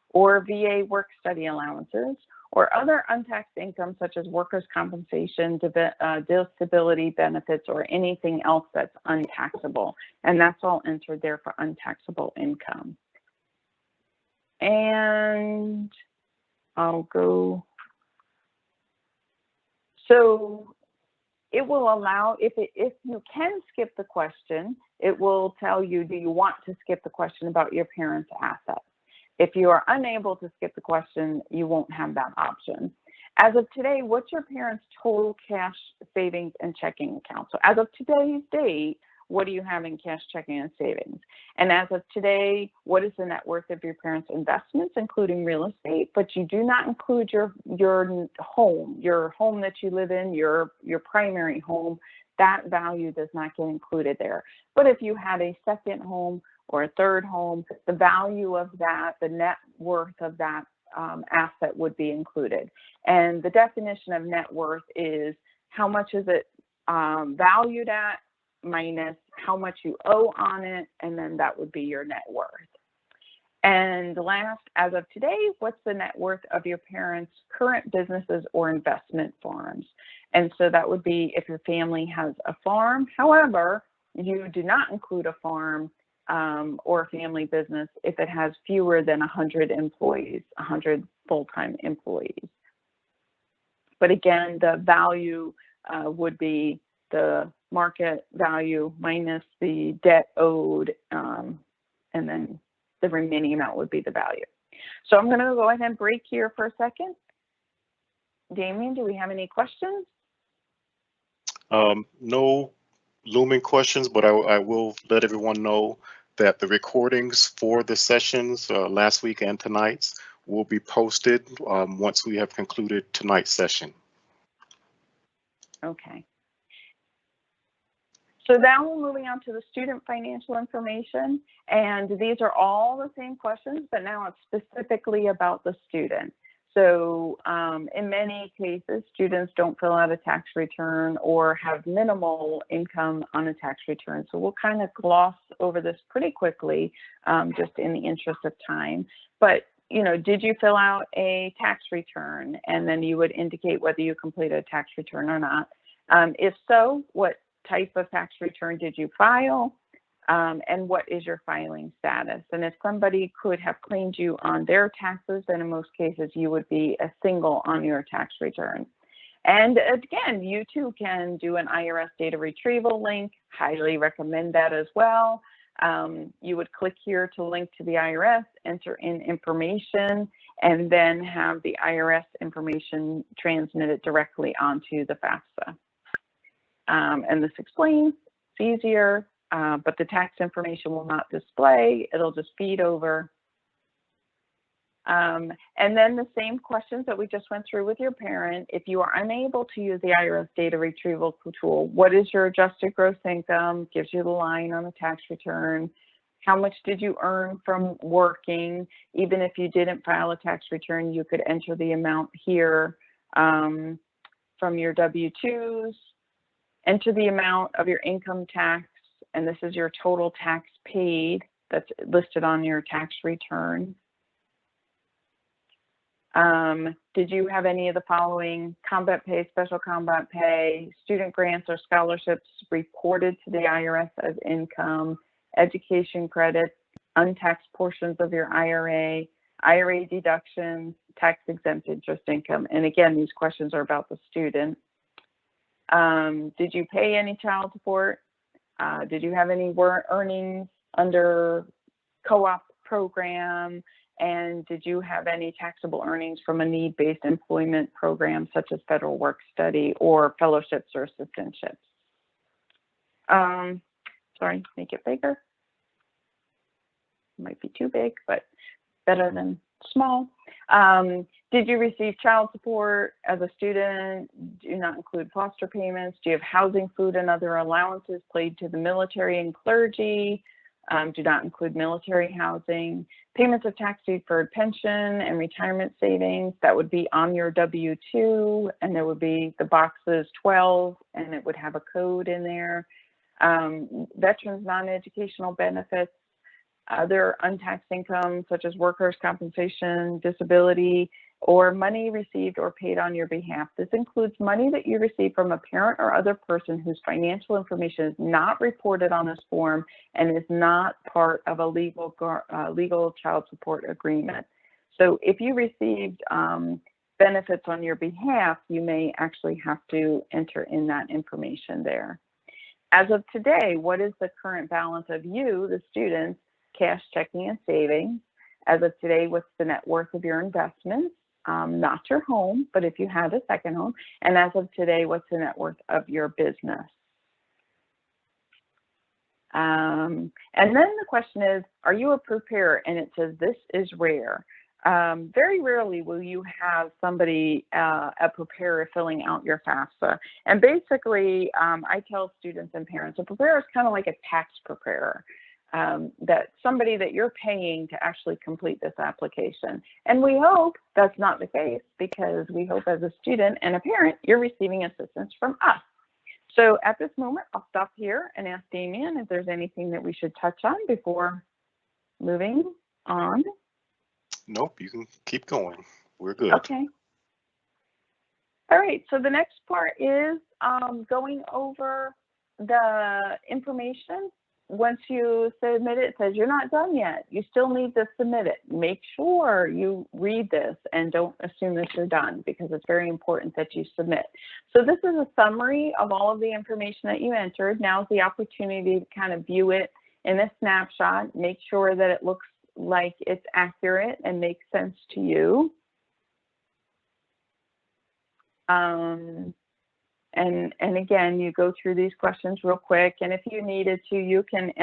or VA work study allowances, or other untaxed income such as workers' compensation, disability benefits, or anything else that's untaxable. And that's all entered there for untaxable income. And I'll go. So it will allow, if you can skip the question, it will tell you, do you want to skip the question about your parents' assets? If you are unable to skip the question, you won't have that option. As of today, what's your parents' total cash savings and checking account? So as of today's date, what do you have in cash, checking, and savings? And as of today, what is the net worth of your parents' investments, including real estate? But you do not include your home that you live in, your primary home. That value does not get included there. But if you had a second home or a third home, the value of that, the net worth of that asset would be included. And the definition of net worth is how much is it valued at minus how much you owe on it, and then that would be your net worth. And last, as of today, what's the net worth of your parents' current businesses or investment farms? And so that would be if your family has a farm. However, you do not include a farm or a family business if it has fewer than 100 employees, 100 full-time employees. But again, the value would be the market value minus the debt owed, and then the remaining amount would be the value. So I'm going to go ahead and break here for a second. Damien, do we have any questions? No looming questions, but I will let everyone know that the recordings for the sessions last week and tonight's will be posted once we have concluded tonight's session. Okay. So now we're moving on to the student financial information, and these are all the same questions, but now it's specifically about the student. So in many cases, students don't fill out a tax return or have minimal income on a tax return. So we'll kind of gloss over this pretty quickly, just in the interest of time. But did you fill out a tax return? And then you would indicate whether you completed a tax return or not. If so, what type of tax return did you file? And what is your filing status? And if somebody could have claimed you on their taxes, then in most cases you would be a single on your tax return. And again, you too can do an IRS data retrieval link. Highly recommend that as well. You would click here to link to the IRS, enter in information, and then have the IRS information transmitted directly onto the FAFSA. And this explains, it's easier, but the tax information will not display. It'll just feed over. And then the same questions that we just went through with your parent. If you are unable to use the IRS data retrieval tool, what is your adjusted gross income? Gives you the line on the tax return. How much did you earn from working? Even if you didn't file a tax return, you could enter the amount here from your W-2s. Enter the amount of your income tax, and this is your total tax paid that's listed on your tax return. Did you have any of the following: combat pay, special combat pay, student grants or scholarships reported to the IRS as income, education credits, untaxed portions of your IRA, IRA deductions, tax-exempt interest income? And again, these questions are about the student. Did you pay any child support? Did you have any earnings under co-op program? And did you have any taxable earnings from a need-based employment program such as federal work study or fellowships or assistantships? Sorry, make it bigger. Might be too big, but better than small. Did you receive child support as a student? Do not include foster payments. Do you have housing, food, and other allowances paid to the military and clergy? Do not include military housing. Payments of tax-deferred pension and retirement savings, that would be on your W-2, and there would be the boxes 12, and it would have a code in there. Veterans non-educational benefits, other untaxed income such as workers' compensation, disability, or money received or paid on your behalf. This includes money that you receive from a parent or other person whose financial information is not reported on this form and is not part of a legal child support agreement. So if you received benefits on your behalf, you may actually have to enter in that information there. As of today, what is the current balance of you, the students, cash, checking, and savings? As of today, what's the net worth of your investments? Not your home, but if you had a second home. And as of today, what's the net worth of your business? And then the question is, are you a preparer? And it says this is rare. Very rarely will you have somebody, a preparer, filling out your FAFSA. And basically, I tell students and parents, a preparer is kind of like a tax preparer. That somebody that you're paying to actually complete this application. And we hope that's not the case, because we hope as a student and a parent, you're receiving assistance from us. So at this moment, I'll stop here and ask Damien if there's anything that we should touch on before moving on. Nope, you can keep going. We're good. Okay. All right, so the next part is going over the information. Once you submit it, it says you're not done yet. You still need to submit it. Make sure you read this and don't assume that you're done, because it's very important that you submit. So this is a summary of all of the information that you entered. Now's the opportunity to kind of view it in a snapshot. Make sure that it looks like it's accurate and makes sense to you. And again, you go through these questions real quick, and if you needed to, you can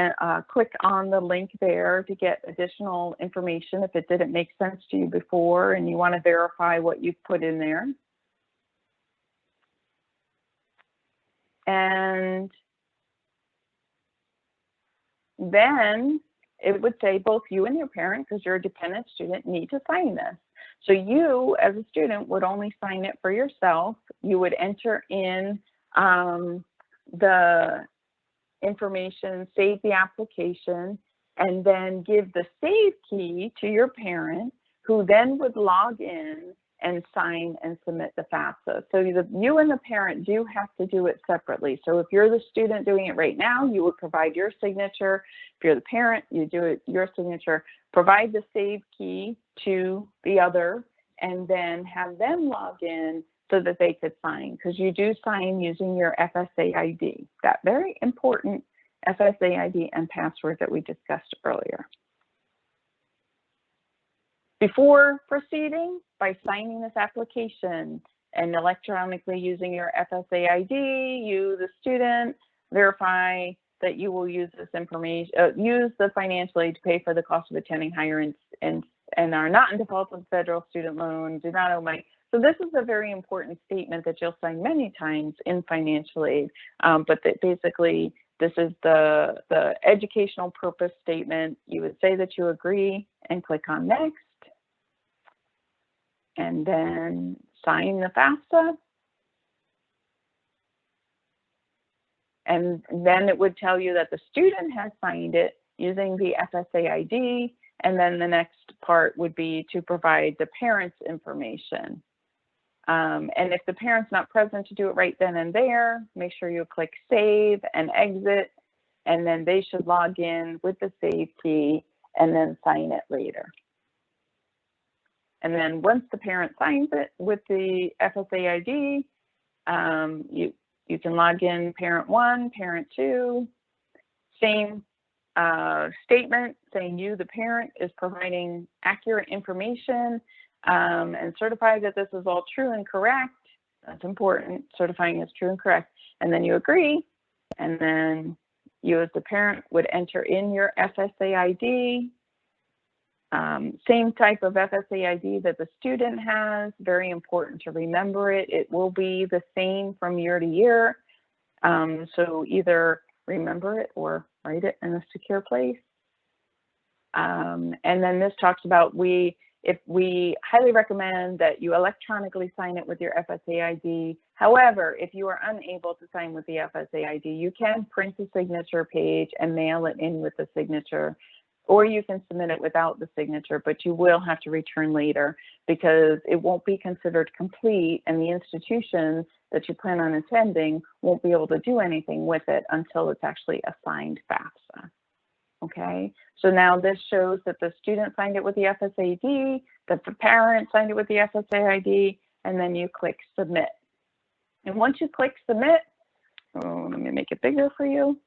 click on the link there to get additional information if it didn't make sense to you before and you want to verify what you've put in there. And then it would say both you and your parent, because you're a dependent student, need to sign this. So you, as a student, would only sign it for yourself. You would enter in the information, save the application, and then give the save key to your parent, who then would log in and sign and submit the FAFSA. So you and the parent do have to do it separately. So if you're the student doing it right now, you would provide your signature. If you're the parent, you do it your signature. Provide the save key to the other, and then have them log in so that they could sign, because you do sign using your FSA ID, that very important FSA ID and password that we discussed earlier. Before proceeding, by signing this application and electronically using your FSA ID, you, the student, verify that you will use this information, use the financial aid to pay for the cost of attending higher and are not in default of federal student loan, do not owe money. So this is a very important statement that you'll sign many times in financial aid, but that basically this is the educational purpose statement. You would say that you agree and click on next, and then sign the FAFSA. And then it would tell you that the student has signed it using the FSA ID. And then the next part would be to provide the parent's information. And if the parent's not present to do it right then and there, make sure you click save and exit, and then they should log in with the save key and then sign it later. And then once the parent signs it with the FSA ID, you can log in parent 1, parent 2, same statement saying you, the parent, is providing accurate information and certify that this is all true and correct. That's important, certifying is true and correct. And then you agree, and then you as the parent would enter in your FSA ID. Same type of FSA ID that the student has, very important to remember it. It will be the same from year to year. So either remember it or write it in a secure place. And then this talks about we highly recommend that you electronically sign it with your FSA ID. However, if you are unable to sign with the FSA ID, you can print the signature page and mail it in with the signature, or you can submit it without the signature, but you will have to return later because it won't be considered complete, and the institution that you plan on attending won't be able to do anything with it until it's actually a signed FAFSA. Okay, so now this shows that the student signed it with the FSA ID, that the parent signed it with the FSA ID, and then you click submit. And once you click submit, let me make it bigger for you.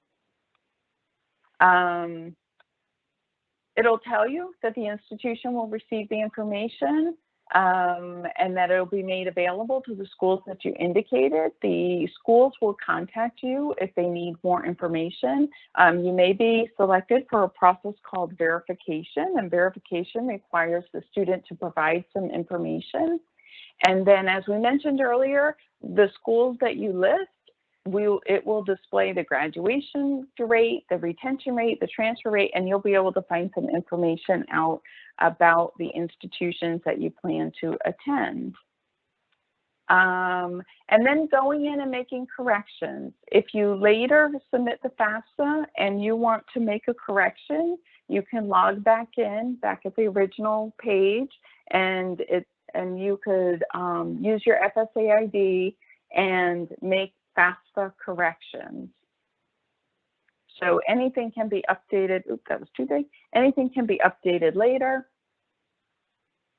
It'll tell you that the institution will receive the information and that it'll be made available to the schools that you indicated. The schools will contact you if they need more information. You may be selected for a process called verification, and verification requires the student to provide some information. And then, as we mentioned earlier, the schools that you list, it will display the graduation rate, the retention rate, the transfer rate, and you'll be able to find some information out about the institutions that you plan to attend. And then going in and making corrections. If you later submit the FAFSA and you want to make a correction, you can log back in, back at the original page, and you could use your FSA ID and make FAFSA corrections. So anything can be updated. Oops, that was too big. Anything can be updated later.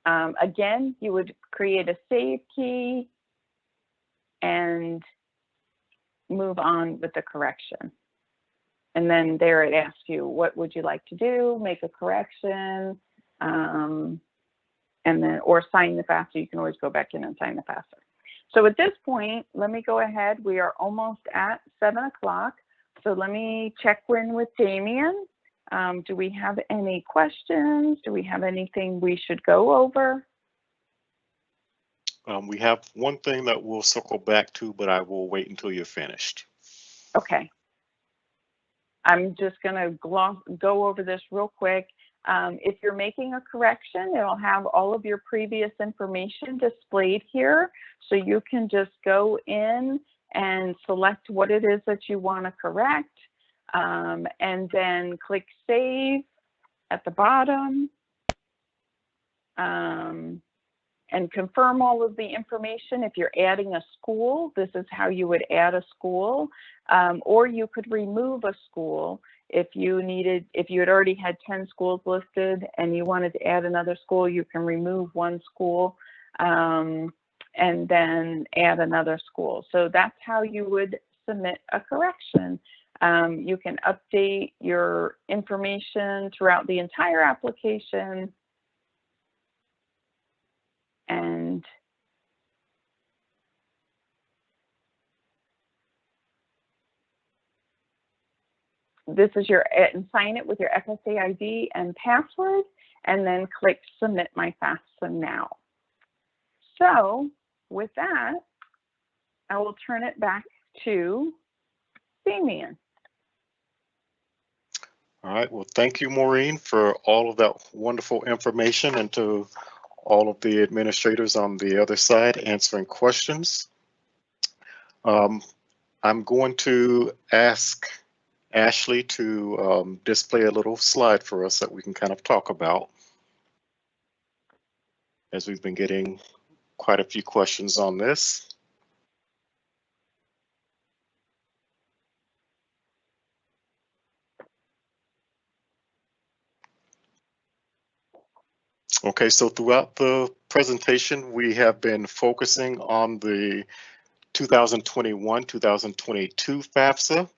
Again, you would create a save key and move on with the correction. And then there it asks you, what would you like to do? Make a correction, and then, or sign the FAFSA. You can always go back in and sign the FAFSA. So at this point, let me go ahead. We are almost at 7 o'clock. So let me check in with Damien. Do we have any questions? Do we have anything we should go over? We have one thing that we'll circle back to, but I will wait until you're finished. Okay. I'm just going to go over this real quick. If you're making a correction, it'll have all of your previous information displayed here. So you can just go in and select what it is that you want to correct, and then click save at the bottom, and confirm all of the information. If you're adding a school, this is how you would add a school, or you could remove a school. If you had already had 10 schools listed and you wanted to add another school, you can remove one school and then add another school. So that's how you would submit a correction. You can update your information throughout the entire application. And this is and sign it with your FSA ID and password, and then click Submit My FAFSA Now. So with that, I will turn it back to Damien. All right, well, thank you, Maureen, for all of that wonderful information, and to all of the administrators on the other side answering questions. I'm going to ask Ashley to display a little slide for us that we can kind of talk about, as we've been getting quite a few questions on this. Okay, so throughout the presentation, we have been focusing on the 2021-2022 FAFSA,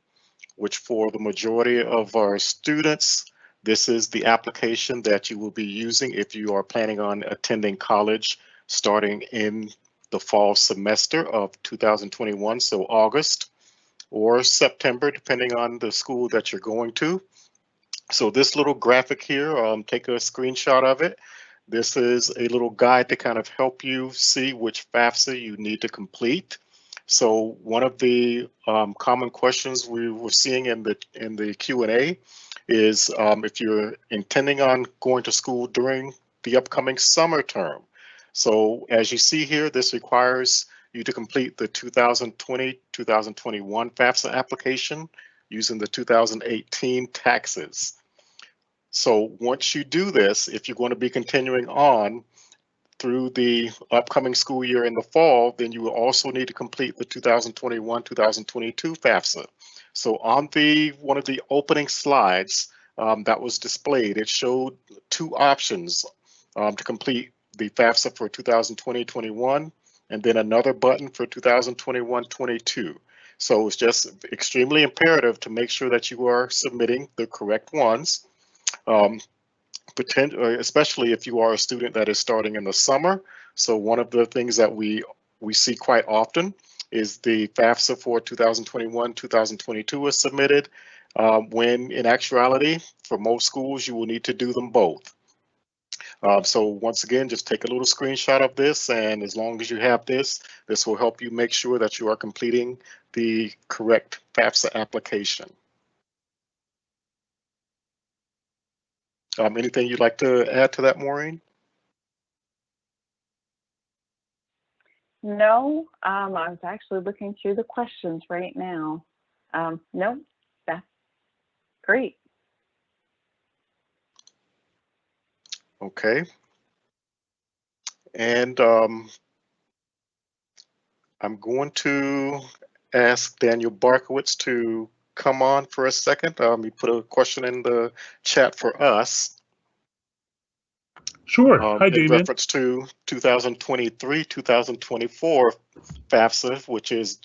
which for the majority of our students, this is the application that you will be using if you are planning on attending college starting in the fall semester of 2021, so August or September, depending on the school that you're going to. So this little graphic here, take a screenshot of it. This is a little guide to kind of help you see which FAFSA you need to complete. So one of the common questions we were seeing in the Q&A is if you're intending on going to school during the upcoming summer term. So as you see here, this requires you to complete the 2020-2021 FAFSA application using the 2018 taxes. So once you do this, if you're going to be continuing on through the upcoming school year in the fall, then you will also need to complete the 2021-2022 FAFSA. So on one of the opening slides that was displayed, it showed two options to complete the FAFSA for 2020-21 and then another button for 2021-22. So it's just extremely imperative to make sure that you are submitting the correct ones. Especially if you are a student that is starting in the summer. So one of the things that we see quite often is the FAFSA for 2021-2022 is submitted, when in actuality, for most schools, you will need to do them both. So once again, just take a little screenshot of this, and as long as you have this will help you make sure that you are completing the correct FAFSA application. Anything you'd like to add to that, Maureen? No, I was actually looking through the questions right now. No, that's great. Okay. And I'm going to ask Daniel Barkowitz to come on for a second. He put a question in the chat for us. Sure. Hi, Damien. In reference to 2023-2024 FAFSA, which is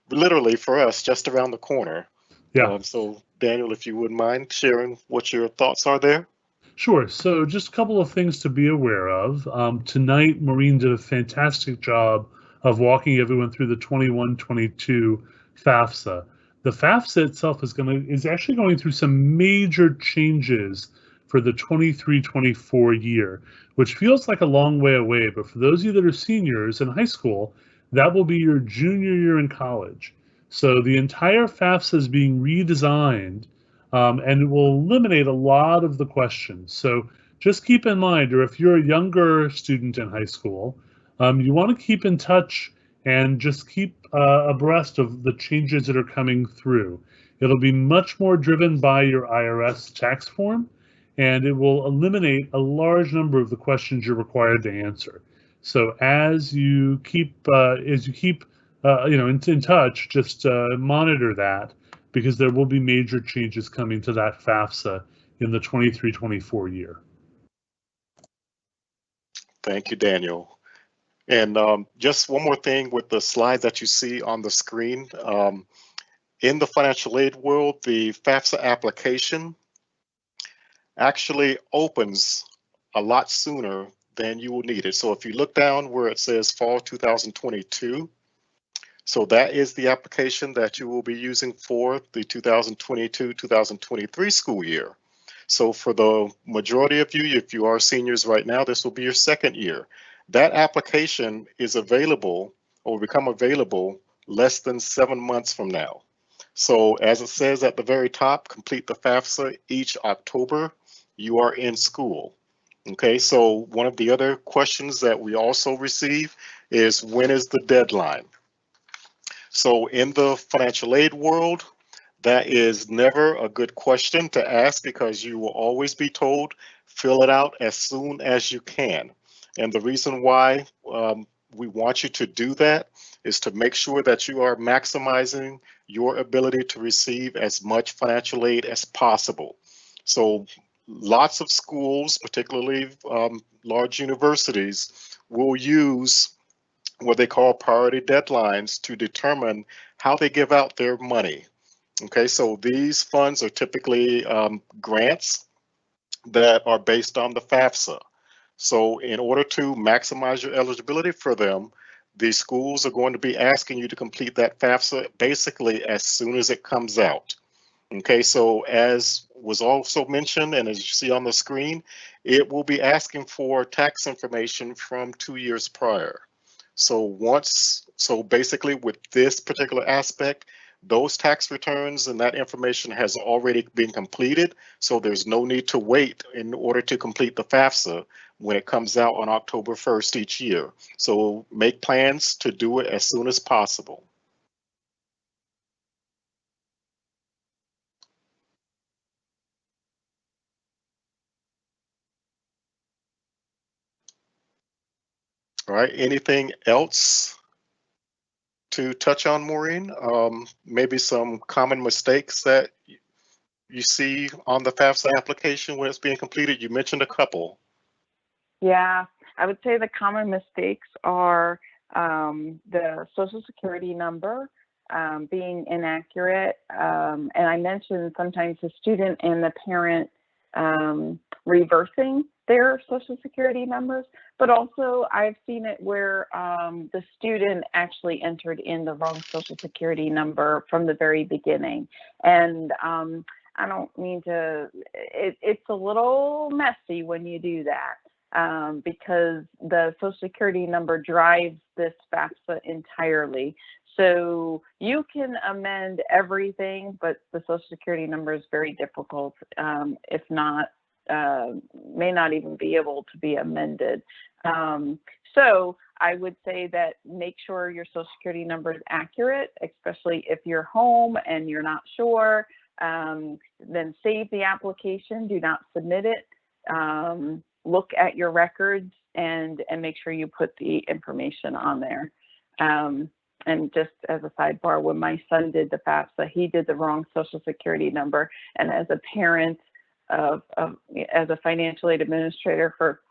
literally for us just around the corner. Yeah. So Daniel, if you wouldn't mind sharing what your thoughts are there. Sure. So just a couple of things to be aware of. Tonight, Maureen did a fantastic job of walking everyone through the 21-22 FAFSA. The FAFSA itself is actually going through some major changes for the 23-24 year, which feels like a long way away. But for those of you that are seniors in high school, that will be your junior year in college. So the entire FAFSA is being redesigned. And it will eliminate a lot of the questions. So just keep in mind, or if you're a younger student in high school, you want to keep in touch and just keep abreast of the changes that are coming through. It'll be much more driven by your IRS tax form, and it will eliminate a large number of the questions you're required to answer. So as you keep in touch, just monitor that, because there will be major changes coming to that FAFSA in the 23-24 year. Thank you, Daniel. And just one more thing with the slide that you see on the screen. In the financial aid world, the FAFSA application actually opens a lot sooner than you will need it. So if you look down where it says fall 2022, so that is the application that you will be using for the 2022-2023 school year. So for the majority of you, if you are seniors right now, this will be your second year. That application is available or will become available less than 7 months from now. So as it says at the very top, complete the FAFSA each October, you are in school. Okay, so one of the other questions that we also receive is, when is the deadline? So in the financial aid world, that is never a good question to ask because you will always be told, fill it out as soon as you can. And the reason why we want you to do that is to make sure that you are maximizing your ability to receive as much financial aid as possible. So lots of schools, particularly large universities, will use what they call priority deadlines to determine how they give out their money. Okay, so these funds are typically grants that are based on the FAFSA. So in order to maximize your eligibility for them, the schools are going to be asking you to complete that FAFSA basically as soon as it comes out. Okay, so as was also mentioned, and as you see on the screen, it will be asking for tax information from 2 years prior. So basically with this particular aspect, those tax returns and that information has already been completed. So there's no need to wait in order to complete the FAFSA when it comes out on October 1st each year. So make plans to do it as soon as possible. All right, anything else to touch on, Maureen? Maybe some common mistakes that you see on the FAFSA application when it's being completed? You mentioned a couple. Yeah, I would say the common mistakes are the Social Security number being inaccurate. And I mentioned sometimes the student and the parent reversing their Social Security numbers, but also I've seen it where the student actually entered in the wrong Social Security number from the very beginning. And I don't mean to, it's a little messy when you do that. Because the Social Security number drives this FAFSA entirely. So you can amend everything, but the Social Security number is very difficult, if not, may not even be able to be amended. So I would say that make sure your Social Security number is accurate, especially if you're home and you're not sure. Then save the application, do not submit it. Look at your records and make sure you put the information on there. And just as a sidebar, when my son did the FAFSA, he did the wrong Social Security number. And as a parent as a financial aid administrator for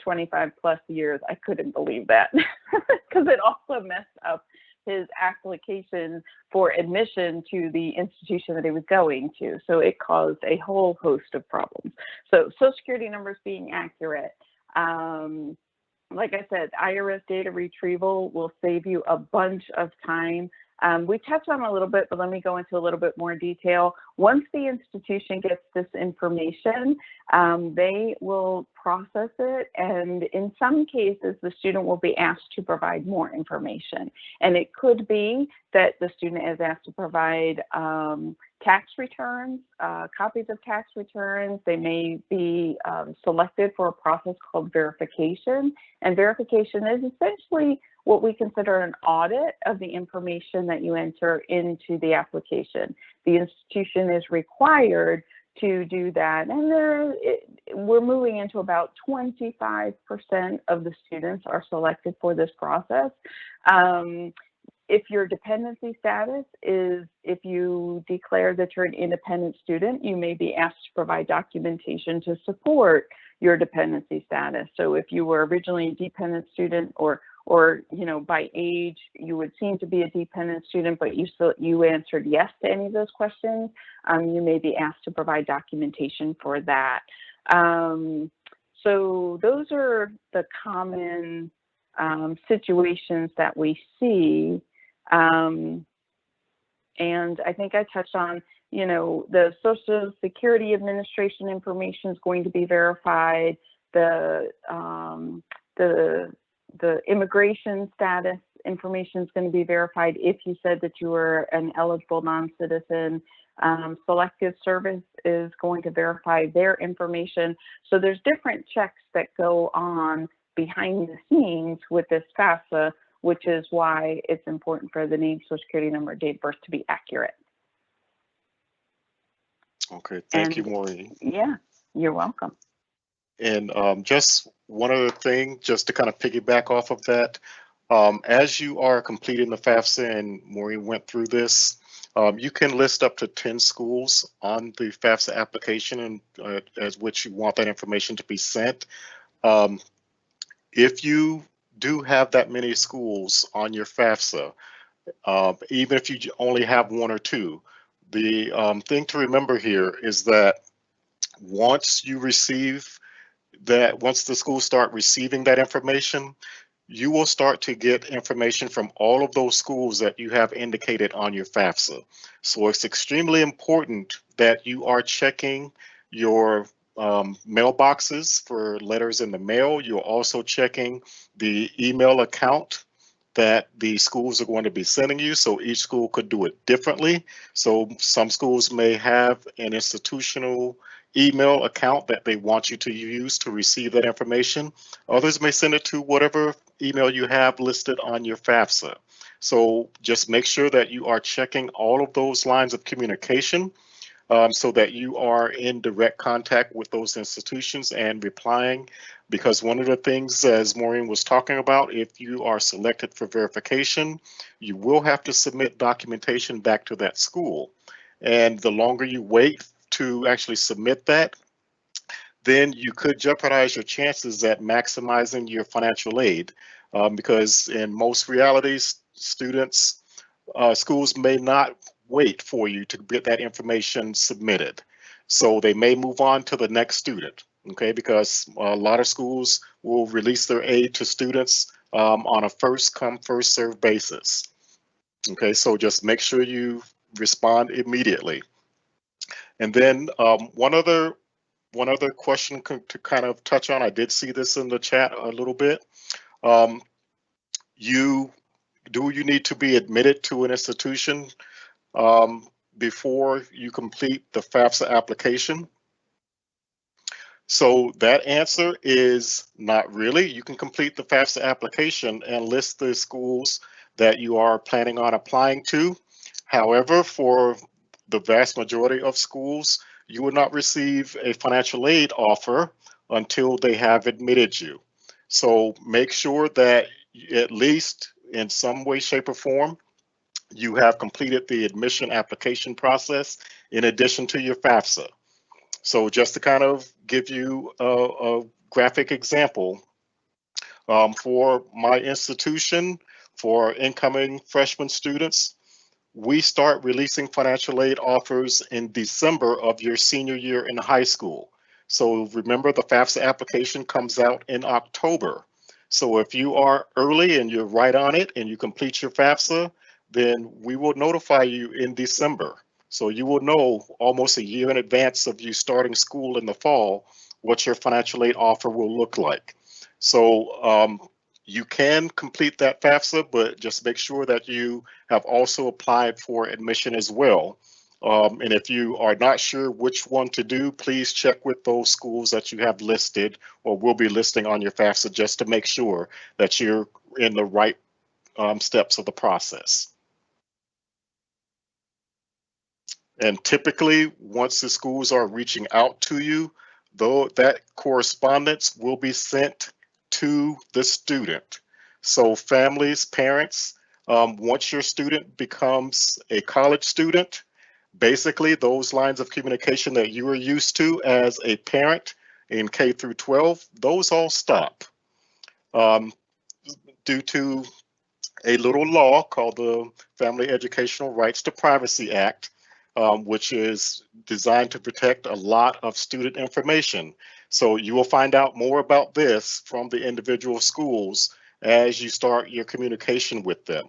25 plus years, I couldn't believe that because it also messed up his application for admission to the institution that he was going to. So it caused a whole host of problems. So Social Security numbers being accurate. Like I said, IRS data retrieval will save you a bunch of time. We touched on a little bit, but let me go into a little bit more detail. Once the institution gets this information, they will process it, and in some cases, the student will be asked to provide more information. And it could be that the student is asked to provide tax returns, copies of tax returns. They may be selected for a process called verification, and verification is essentially what we consider an audit of the information that you enter into the application. The institution is required to do that, and we're moving into about 25% of the students are selected for this process. If your dependency status is, if you declare that you're an independent student, you may be asked to provide documentation to support your dependency status. So if you were originally a dependent student, or you know, by age you would seem to be a dependent student, but you answered yes to any of those questions, you may be asked to provide documentation for that. So those are the common situations that we see. And I think I touched on, you know, the Social Security Administration information is going to be verified. The immigration status information is going to be verified if you said that you were an eligible non-citizen. Selective Service is going to verify their information. So there's different checks that go on behind the scenes with this FAFSA which is why it's important for the name, Social Security number, date of birth to be accurate. Okay, thank you, Maureen. Yeah, you're welcome. And just one other thing, just to kind of piggyback off of that, as you are completing the FAFSA, and Maureen went through this, you can list up to 10 schools on the FAFSA application and as which you want that information to be sent. If you do have that many schools on your FAFSA, even if you only have one or two, the thing to remember here is that once you receive that, once the schools start receiving that information, you will start to get information from all of those schools that you have indicated on your FAFSA. So it's extremely important that you are checking your mailboxes for letters in the mail. You're also checking the email account that the schools are going to be sending you. So each school could do it differently. So some schools may have an institutional email account that they want you to use to receive that information. Others may send it to whatever email you have listed on your FAFSA. So just make sure that you are checking all of those lines of communication so that you are in direct contact with those institutions and replying. Because one of the things, as Maureen was talking about, if you are selected for verification, you will have to submit documentation back to that school. And the longer you wait to actually submit that, then you could jeopardize your chances at maximizing your financial aid. Because in most realities, schools may not wait for you to get that information submitted. So they may move on to the next student, okay? Because a lot of schools will release their aid to students on a first come, first served basis. Okay, so just make sure you respond immediately. And then one other question to kind of touch on, I did see this in the chat a little bit. You need to be admitted to an institution before you complete the FAFSA application? So that answer is not really. You can complete the FAFSA application and list the schools that you are planning on applying to. However, for the vast majority of schools, you will not receive a financial aid offer until they have admitted you. So make sure that at least in some way, shape, or form, you have completed the admission application process in addition to your FAFSA. So just to kind of give you a graphic example, for my institution, for incoming freshman students, we start releasing financial aid offers in December of your senior year in high school. So remember, the FAFSA application comes out in October. So if you are early and you're right on it and you complete your FAFSA, then we will notify you in December. So you will know almost a year in advance of you starting school in the fall what your financial aid offer will look like. So you can complete that FAFSA, but just make sure that you have also applied for admission as well. And if you are not sure which one to do, please check with those schools that you have listed or will be listing on your FAFSA just to make sure that you're in the right steps of the process. And typically, once the schools are reaching out to you, though, that correspondence will be sent to the student. So families, parents, once your student becomes a college student, basically those lines of communication that you are used to as a parent in K through 12, those all stop due to a little law called the Family Educational Rights to Privacy Act, which is designed to protect a lot of student information. So you will find out more about this from the individual schools as you start your communication with them.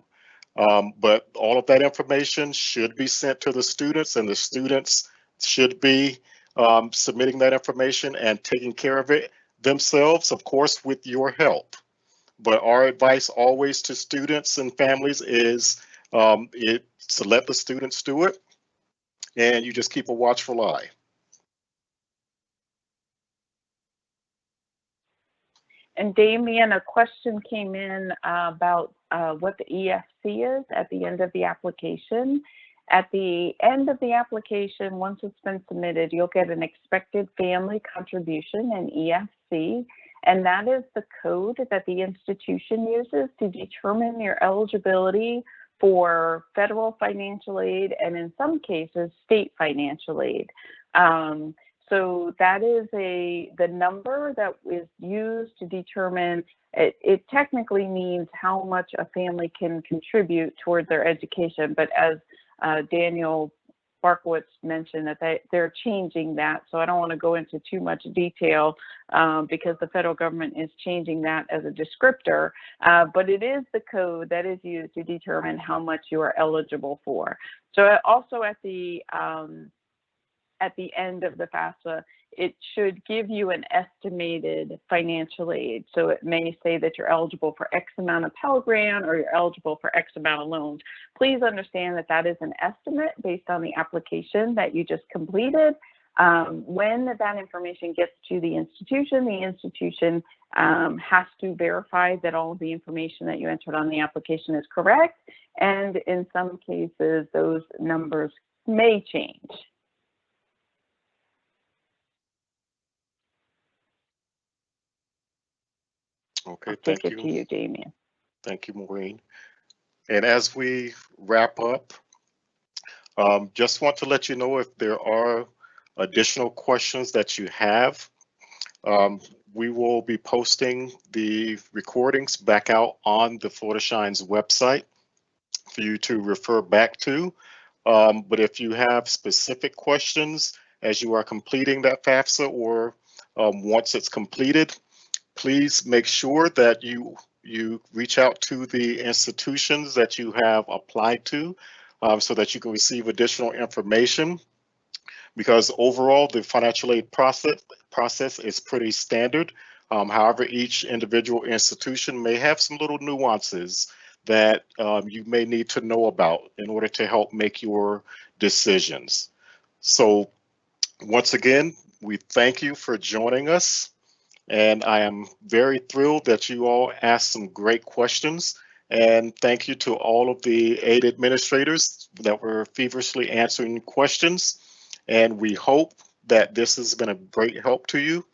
But all of that information should be sent to the students, and the students should be submitting that information and taking care of it themselves, of course, with your help. But our advice always to students and families is to let the students do it, and you just keep a watchful eye. And Damien, a question came in about what the EFC is at the end of the application. At the end of the application, once it's been submitted, you'll get an expected family contribution, an EFC, and that is the code that the institution uses to determine your eligibility for federal financial aid and in some cases state financial aid. So that is the number that is used to determine, it technically means how much a family can contribute toward their education, but as Daniel Barkowitz mentioned that they're changing that. So I don't want to go into too much detail because the federal government is changing that as a descriptor, but it is the code that is used to determine how much you are eligible for. So also at the end of the FAFSA, it should give you an estimated financial aid. So it may say that you're eligible for X amount of Pell Grant or you're eligible for X amount of loans. Please understand that that is an estimate based on the application that you just completed. When that information gets to the institution has to verify that all of the information that you entered on the application is correct. And in some cases, those numbers may change. Okay, thank you. To you, Damien. Thank you, Maureen. And as we wrap up, just want to let you know if there are additional questions that you have, we will be posting the recordings back out on the Florida Shines website for you to refer back to. But if you have specific questions as you are completing that FAFSA or once it's completed, please make sure that you reach out to the institutions that you have applied to so that you can receive additional information, because overall the financial aid process is pretty standard. However, each individual institution may have some little nuances that you may need to know about in order to help make your decisions. So once again, we thank you for joining us. And I am very thrilled that you all asked some great questions. And thank you to all of the aid administrators that were feverishly answering questions. And we hope that this has been a great help to you.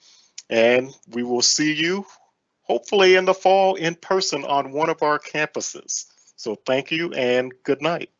And we will see you hopefully in the fall in person on one of our campuses. So thank you and good night.